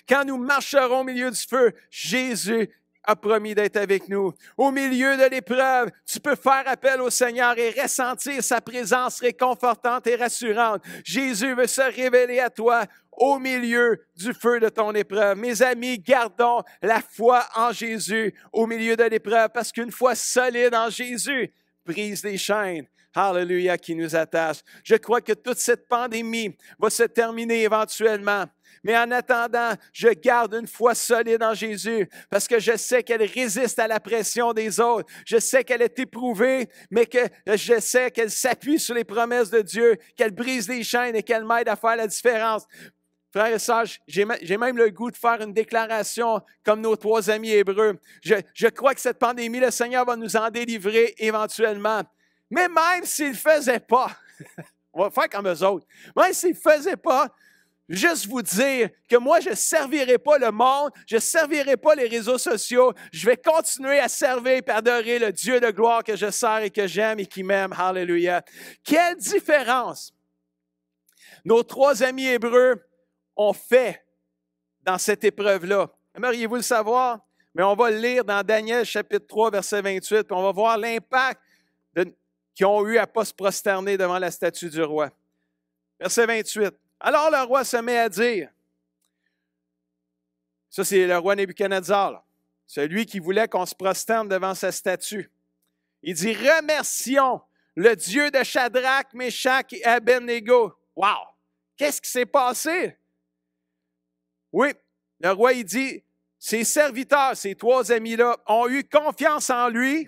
Quand nous marcherons au milieu du feu, Jésus a promis d'être avec nous. Au milieu de l'épreuve, tu peux faire appel au Seigneur et ressentir sa présence réconfortante et rassurante. Jésus veut se révéler à toi au milieu du feu de ton épreuve. Mes amis, gardons la foi en Jésus au milieu de l'épreuve parce qu'une foi solide en Jésus brise les chaînes. Hallelujah, qui nous attache. Je crois que toute cette pandémie va se terminer éventuellement. Mais en attendant, je garde une foi solide en Jésus parce que je sais qu'elle résiste à la pression des autres. Je sais qu'elle est éprouvée, mais que je sais qu'elle s'appuie sur les promesses de Dieu, qu'elle brise les chaînes et qu'elle m'aide à faire la différence. Frères et sœurs, j'ai même le goût de faire une déclaration comme nos trois amis hébreux. Je crois que cette pandémie, le Seigneur va nous en délivrer éventuellement. Mais même s'il ne le faisait pas, on va faire comme eux autres, même s'il ne le faisait pas, juste vous dire que moi, je ne servirai pas le monde, je ne servirai pas les réseaux sociaux, je vais continuer à servir et adorer le Dieu de gloire que je sers et que j'aime et qui m'aime. Hallelujah. Quelle différence nos trois amis hébreux ont fait dans cette épreuve-là. Aimeriez-vous le savoir? Mais on va le lire dans Daniel chapitre 3, verset 28, puis on va voir l'impact qu'ils ont eu à ne pas se prosterner devant la statue du roi. Verset 28. Alors le roi se met à dire, ça c'est le roi Nebuchadnezzar, celui qui voulait qu'on se prosterne devant sa statue. Il dit, remercions le Dieu de Shadrach, Meshach et Abednego. Wow! Qu'est-ce qui s'est passé? Oui, le roi, il dit, ses serviteurs, ces trois amis-là, ont eu confiance en lui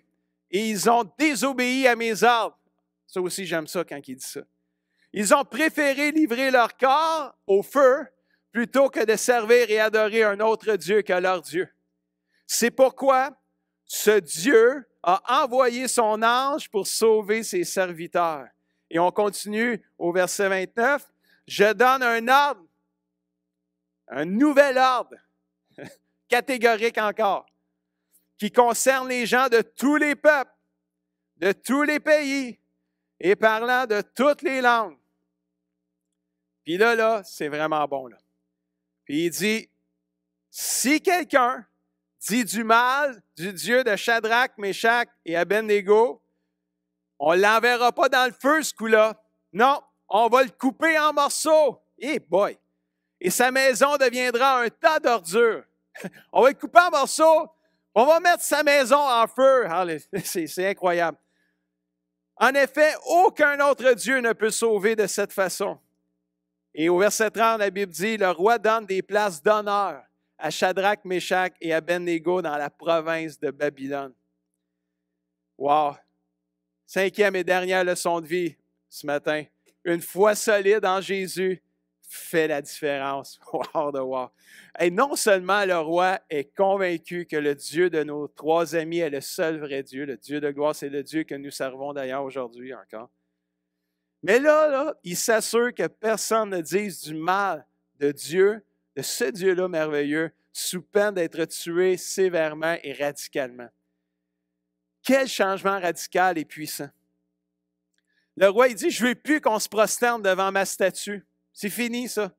et ils ont désobéi à mes ordres. Ça aussi, j'aime ça quand il dit ça. Ils ont préféré livrer leur corps au feu plutôt que de servir et adorer un autre Dieu que leur Dieu. C'est pourquoi ce Dieu a envoyé son ange pour sauver ses serviteurs. Et on continue au verset 29. Je donne un ordre, un nouvel ordre, catégorique encore, qui concerne les gens de tous les peuples, de tous les pays et parlant de toutes les langues. Puis là, c'est vraiment bon. Là. Puis il dit, si quelqu'un dit du mal du Dieu de Shadrach, Meshach et Abednego, on ne l'enverra pas dans le feu, ce coup-là. Non, on va le couper en morceaux. Eh boy! Et sa maison deviendra un tas d'ordures. On va le couper en morceaux, on va mettre sa maison en feu. C'est incroyable. En effet, aucun autre Dieu ne peut sauver de cette façon. Et au verset 30, la Bible dit, le roi donne des places d'honneur à Shadrach, Meshach et Abednego dans la province de Babylone. Wow! 5e et dernière leçon de vie ce matin. Une foi solide en Jésus fait la différence. Wow de wow. Et non seulement le roi est convaincu que le Dieu de nos trois amis est le seul vrai Dieu, le Dieu de gloire, c'est le Dieu que nous servons d'ailleurs aujourd'hui encore. Mais là, il s'assure que personne ne dise du mal de Dieu, de ce Dieu-là merveilleux, sous peine d'être tué sévèrement et radicalement. Quel changement radical et puissant. Le roi, il dit, je ne veux plus qu'on se prosterne devant ma statue. C'est fini, ça.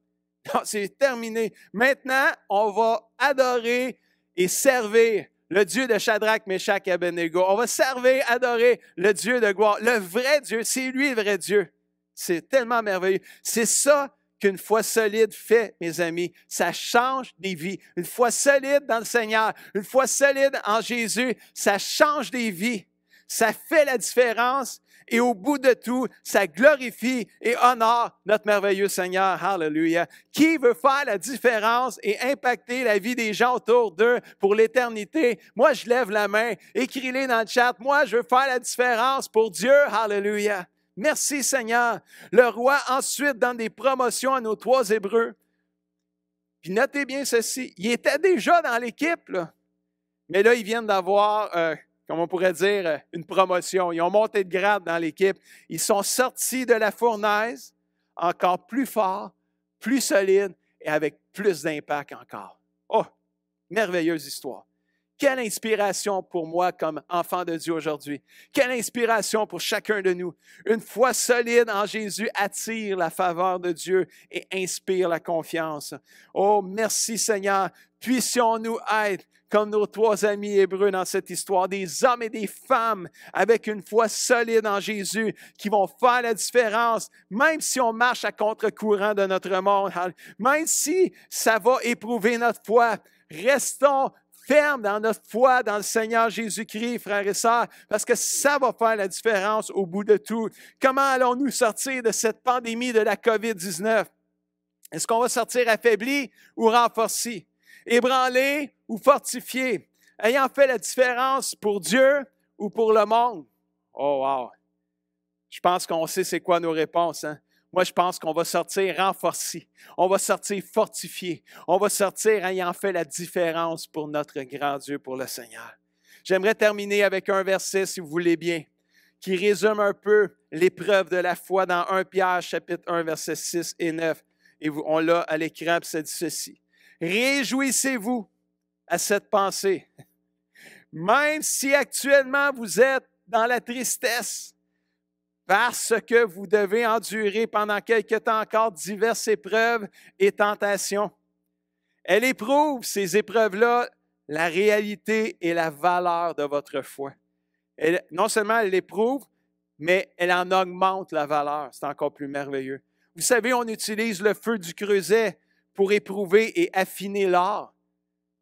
Non, c'est terminé. Maintenant, on va adorer et servir le Dieu de Shadrach, Meshach et Abednego. On va servir, adorer le Dieu de gloire. Le vrai Dieu, c'est lui le vrai Dieu. C'est tellement merveilleux. C'est ça qu'une foi solide fait, mes amis. Ça change des vies. Une foi solide dans le Seigneur, une foi solide en Jésus, ça change des vies. Ça fait la différence. Et au bout de tout, ça glorifie et honore notre merveilleux Seigneur. Hallelujah. Qui veut faire la différence et impacter la vie des gens autour d'eux pour l'éternité? Moi, je lève la main. Écris-les dans le chat. Moi, je veux faire la différence pour Dieu. Hallelujah. Merci Seigneur. Le roi ensuite donne des promotions à nos trois Hébreux. Puis notez bien ceci. Ils étaient déjà dans l'équipe, là. Mais là, ils viennent d'avoir... comme on pourrait dire, une promotion. Ils ont monté de grade dans l'équipe. Ils sont sortis de la fournaise encore plus forts, plus solides et avec plus d'impact encore. Oh, merveilleuse histoire. Quelle inspiration pour moi comme enfant de Dieu aujourd'hui. Quelle inspiration pour chacun de nous. Une foi solide en Jésus attire la faveur de Dieu et inspire la confiance. Oh, merci Seigneur. Puissions-nous être comme nos trois amis hébreux dans cette histoire, des hommes et des femmes avec une foi solide en Jésus qui vont faire la différence, même si on marche à contre-courant de notre monde, même si ça va éprouver notre foi. Restons fermes dans notre foi dans le Seigneur Jésus-Christ, frères et sœurs, parce que ça va faire la différence au bout de tout. Comment allons-nous sortir de cette pandémie de la COVID-19? Est-ce qu'on va sortir affaibli ou renforcé? Ébranlé ou fortifié, ayant fait la différence pour Dieu ou pour le monde? Oh wow! Je pense qu'on sait c'est quoi nos réponses. Hein? Moi, je pense qu'on va sortir renforcé, on va sortir fortifié, on va sortir ayant fait la différence pour notre grand Dieu, pour le Seigneur. J'aimerais terminer avec un verset, si vous voulez bien, qui résume un peu l'épreuve de la foi dans 1 Pierre, chapitre 1, versets 6 et 9. Et on l'a à l'écran, puis ça dit ceci. Réjouissez-vous à cette pensée, même si actuellement vous êtes dans la tristesse, parce que vous devez endurer pendant quelque temps encore diverses épreuves et tentations. Elle éprouve, ces épreuves-là, la réalité et la valeur de votre foi. Non seulement elle l'éprouve, mais elle en augmente la valeur. C'est encore plus merveilleux. Vous savez, on utilise le feu du creuset pour éprouver et affiner l'or,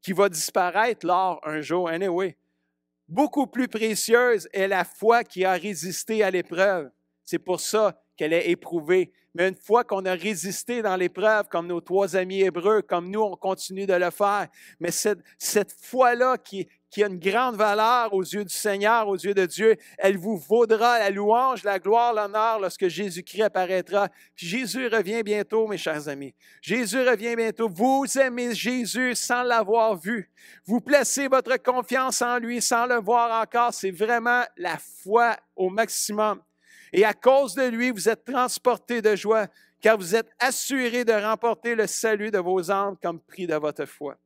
qui va disparaître, l'or, un jour, anyway. Beaucoup plus précieuse est la foi qui a résisté à l'épreuve. C'est pour ça qu'elle est éprouvée. Mais une fois qu'on a résisté dans l'épreuve, comme nos trois amis hébreux, comme nous, on continue de le faire. Mais cette foi-là qui a une grande valeur aux yeux du Seigneur, aux yeux de Dieu, elle vous vaudra la louange, la gloire, l'honneur lorsque Jésus-Christ apparaîtra. Puis Jésus revient bientôt, mes chers amis. Jésus revient bientôt. Vous aimez Jésus sans l'avoir vu. Vous placez votre confiance en lui sans le voir encore. C'est vraiment la foi au maximum. Et à cause de lui, vous êtes transportés de joie, car vous êtes assurés de remporter le salut de vos âmes comme prix de votre foi.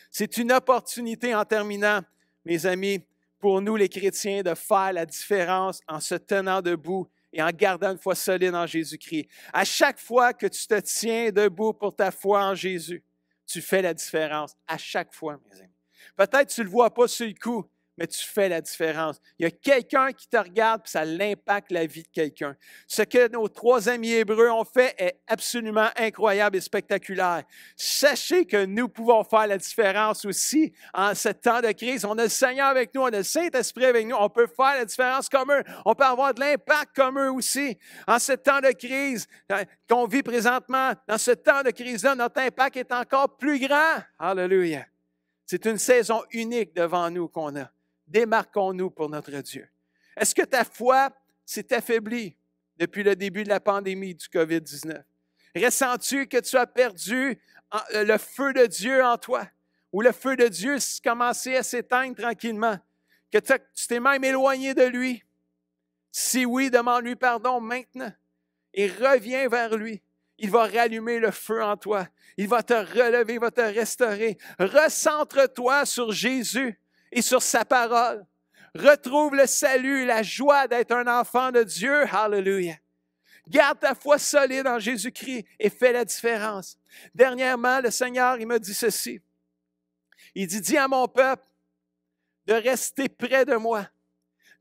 C'est une opportunité en terminant, mes amis, pour nous les chrétiens, de faire la différence en se tenant debout et en gardant une foi solide en Jésus-Christ. À chaque fois que tu te tiens debout pour ta foi en Jésus, tu fais la différence. À chaque fois, mes amis. Peut-être que tu ne le vois pas sur le coup, mais tu fais la différence. Il y a quelqu'un qui te regarde, puis ça impacte la vie de quelqu'un. Ce que nos trois amis hébreux ont fait est absolument incroyable et spectaculaire. Sachez que nous pouvons faire la différence aussi en ce temps de crise. On a le Seigneur avec nous, on a le Saint-Esprit avec nous, on peut faire la différence comme eux, on peut avoir de l'impact comme eux aussi. En ce temps de crise qu'on vit présentement, dans ce temps de crise-là, notre impact est encore plus grand. Alléluia. C'est une saison unique devant nous qu'on a. Démarquons-nous pour notre Dieu. Est-ce que ta foi s'est affaiblie depuis le début de la pandémie du COVID-19? Ressens-tu que tu as perdu le feu de Dieu en toi? Ou le feu de Dieu commençait à s'éteindre tranquillement? Que tu t'es même éloigné de lui? Si oui, demande-lui pardon maintenant et reviens vers lui. Il va rallumer le feu en toi. Il va te relever, il va te restaurer. Recentre-toi sur Jésus et sur sa parole. Retrouve le salut, la joie d'être un enfant de Dieu. Hallelujah. Garde ta foi solide en Jésus-Christ et fais la différence. Dernièrement, le Seigneur, il m'a dit ceci. Il dit, dis à mon peuple de rester près de moi,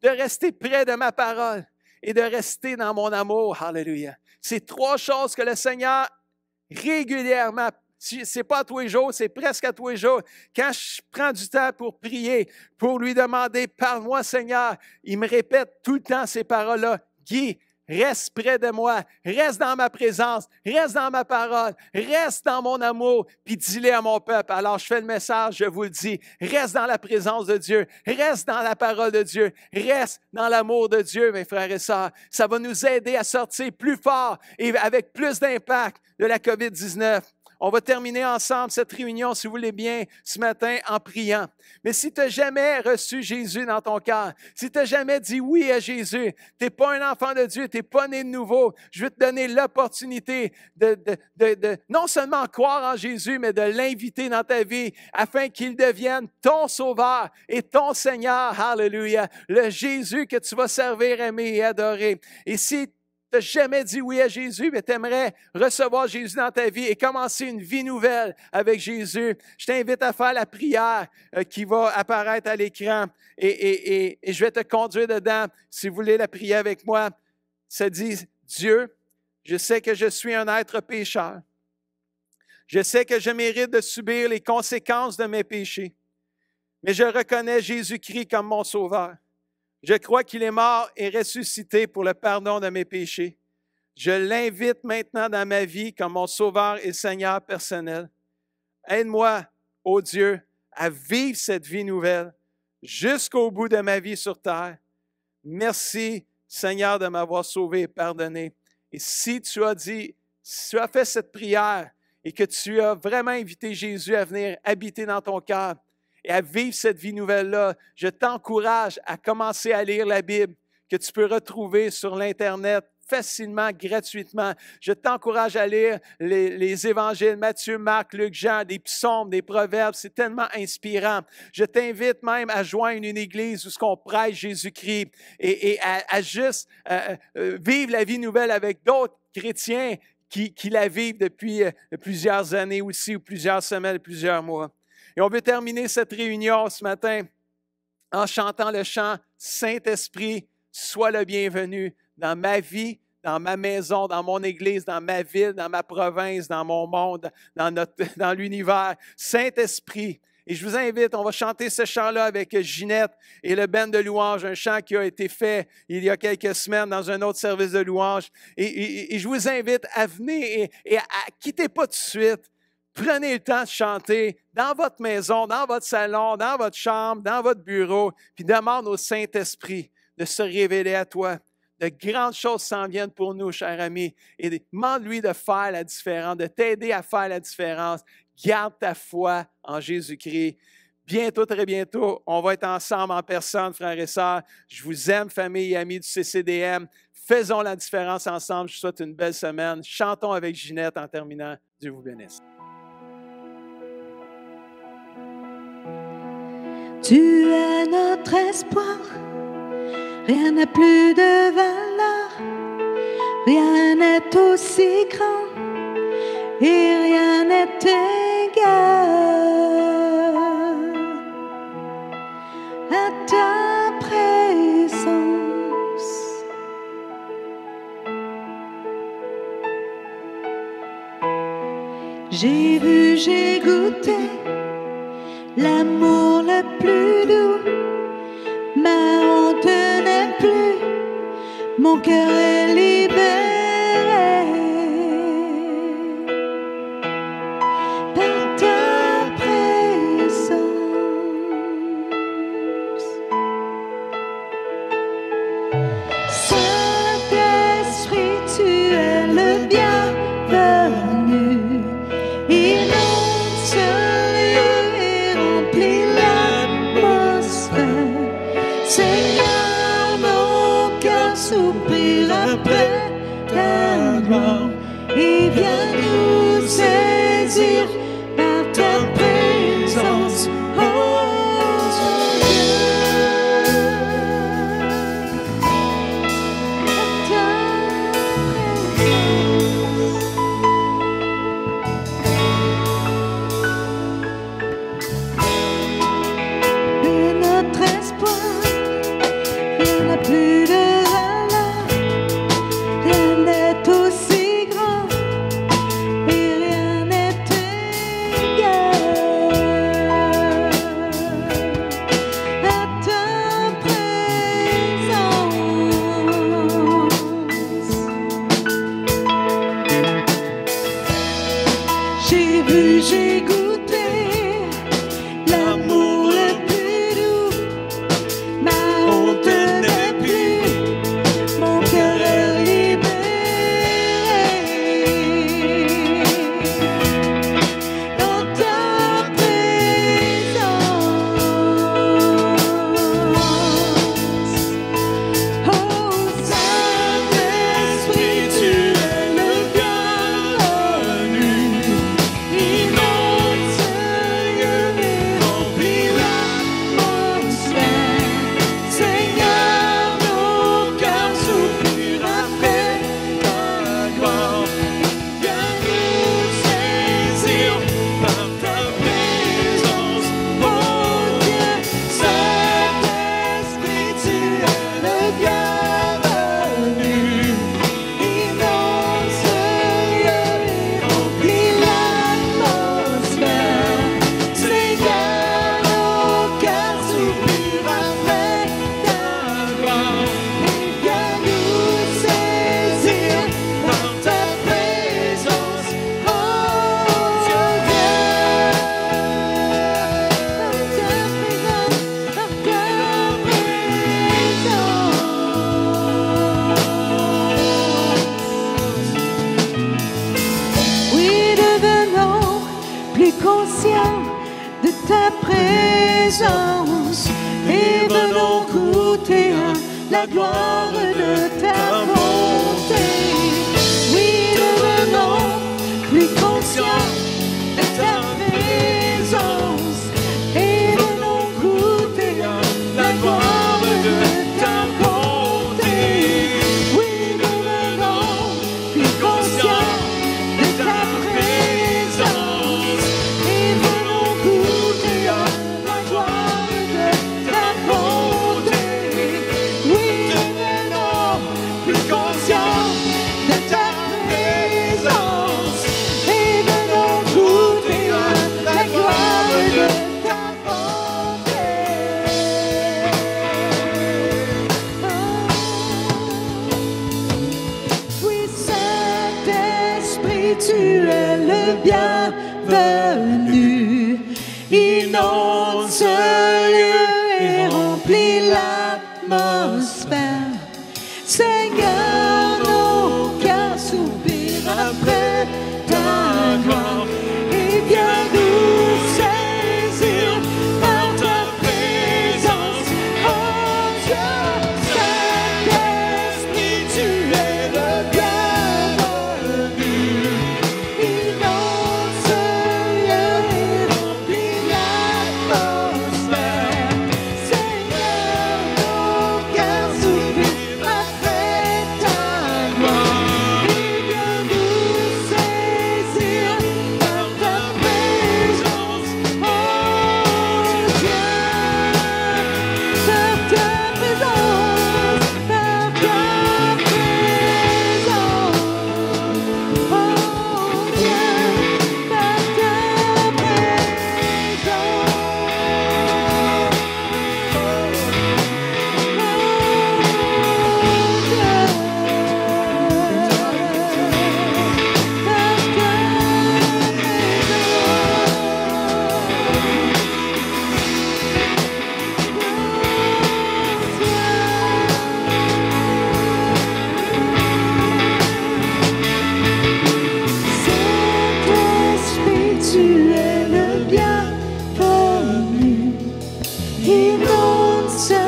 de rester près de ma parole et de rester dans mon amour. Hallelujah. C'est 3 choses que le Seigneur régulièrement, c'est pas à tous les jours, c'est presque à tous les jours, quand je prends du temps pour prier, pour lui demander, parle-moi Seigneur, il me répète tout le temps ces paroles-là. Guy, reste près de moi, reste dans ma présence, reste dans ma parole, reste dans mon amour, puis dis-le à mon peuple. Alors je fais le message, je vous le dis, reste dans la présence de Dieu, reste dans la parole de Dieu, reste dans l'amour de Dieu, mes frères et sœurs. Ça va nous aider à sortir plus fort et avec plus d'impact de la COVID-19. On va terminer ensemble cette réunion, si vous voulez bien, ce matin en priant. Mais si tu n'as jamais reçu Jésus dans ton cœur, si tu n'as jamais dit oui à Jésus, tu n'es pas un enfant de Dieu, tu n'es pas né de nouveau, je vais te donner l'opportunité de non seulement croire en Jésus, mais de l'inviter dans ta vie afin qu'il devienne ton sauveur et ton Seigneur. Hallelujah! Le Jésus que tu vas servir, aimer et adorer. Et si tu n'as jamais dit oui à Jésus, mais tu aimerais recevoir Jésus dans ta vie et commencer une vie nouvelle avec Jésus, je t'invite à faire la prière qui va apparaître à l'écran et je vais te conduire dedans. Si vous voulez la prier avec moi, ça dit, Dieu, je sais que je suis un être pécheur. Je sais que je mérite de subir les conséquences de mes péchés, mais je reconnais Jésus-Christ comme mon sauveur. Je crois qu'il est mort et ressuscité pour le pardon de mes péchés. Je l'invite maintenant dans ma vie comme mon sauveur et Seigneur personnel. Aide-moi, ô Dieu, à vivre cette vie nouvelle jusqu'au bout de ma vie sur terre. Merci, Seigneur, de m'avoir sauvé et pardonné. Et si tu as fait cette prière et que tu as vraiment invité Jésus à venir habiter dans ton cœur, et à vivre cette vie nouvelle-là, je t'encourage à commencer à lire la Bible que tu peux retrouver sur l'Internet facilement, gratuitement. Je t'encourage à lire les évangiles, Matthieu, Marc, Luc, Jean, des psaumes, des proverbes. C'est tellement inspirant. Je t'invite même à joindre une église où on prêche Jésus-Christ et à juste vivre la vie nouvelle avec d'autres chrétiens qui la vivent depuis plusieurs années aussi, ou plusieurs semaines, plusieurs mois. Et on veut terminer cette réunion ce matin en chantant le chant « Saint-Esprit, sois le bienvenu dans ma vie, dans ma maison, dans mon église, dans ma ville, dans ma province, dans mon monde, dans l'univers. Saint-Esprit. » Et je vous invite, on va chanter ce chant-là avec Ginette et le band de louange, un chant qui a été fait il y a quelques semaines dans un autre service de louange. Et je vous invite à venir et à quitter pas tout de suite. Prenez le temps de chanter dans votre maison, dans votre salon, dans votre chambre, dans votre bureau, puis demande au Saint-Esprit de se révéler à toi. De grandes choses s'en viennent pour nous, chers amis, et demande-lui de faire la différence, de t'aider à faire la différence. Garde ta foi en Jésus-Christ. Bientôt, très bientôt, on va être ensemble en personne, frères et sœurs. Je vous aime, famille et amis du CCDM. Faisons la différence ensemble. Je vous souhaite une belle semaine. Chantons avec Ginette en terminant. Dieu vous bénisse. Tu es notre espoir, rien n'a plus de valeur, rien n'est aussi grand et rien n'est égal à ta présence. J'ai vu, j'ai goûté l'amour le plus doux, ma honte n'est plus, mon cœur est libéré par ta présence. Saint-Esprit, tu es le bienvenu gloire et viens nous saisir par ta présence, oh Dieu. Et notre espoir, rien n'a plus de valeur, rien n'est aussi grand et rien n'est égal à ta présence. J'ai vu, j'ai goûté l'amour le plus doux. Ma honte n'est plus, mon cœur est libéré. Dans ta présence, oh Saint-Esprit, tu es le bienvenu. Inonde ce lieu et remplis l'atmosphère. Seigneur, nos cœurs soupirent après ta gloire. Viens nous saisir par ta présence, oh Dieu. Saint-Esprit, tu es le bienvenu. Inonde ce lieu et remplis l'atmosphère. Seigneur, nos cœurs soupirent après ta gloire. Et viens nous saisir par ta présence, oh Dieu. Par ta présence. Oui, devenons plus conscients de ta présence et venons goûter à la gloire de ta bonté. Oui, devenons plus conscients de ta présence et venons goûter à la gloire de ta bonté. Oui, devenons plus conscients de ta présence et venons goûter à la gloire de ta bonté. Oui, devenons plus conscients de ta présence et venons goûter à la gloire de ta bonté. Oui, Saint-Esprit, tu es le bienvenu. Inonde ce lieu et remplis l'atmosphère. Seigneur, nos cœurs soupirent après ta gloire. Et viens nous saisir par ta présence, oh Dieu. Saint-Esprit, tu es le bienvenu. Inonde ce lieu et remplis l'atmosphère. Seigneur, nos cœurs soupirent après ta gloire. Et viens nous saisir par ta présence, oh Dieu. Par ta présence, par ta présence, oh Dieu. Par ta Saint-Esprit, tu es le bienvenu. Inonde ce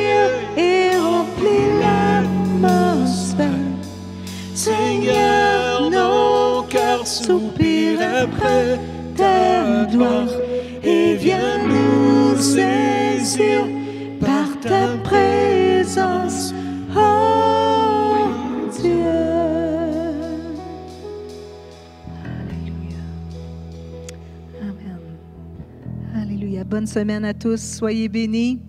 lieu et remplis l'atmosphère. Seigneur, cœur soupire après ta gloire et viens nous saisir par ta présence, oh Dieu. Alléluia. Amen. Alléluia. Bonne semaine à tous. Soyez bénis.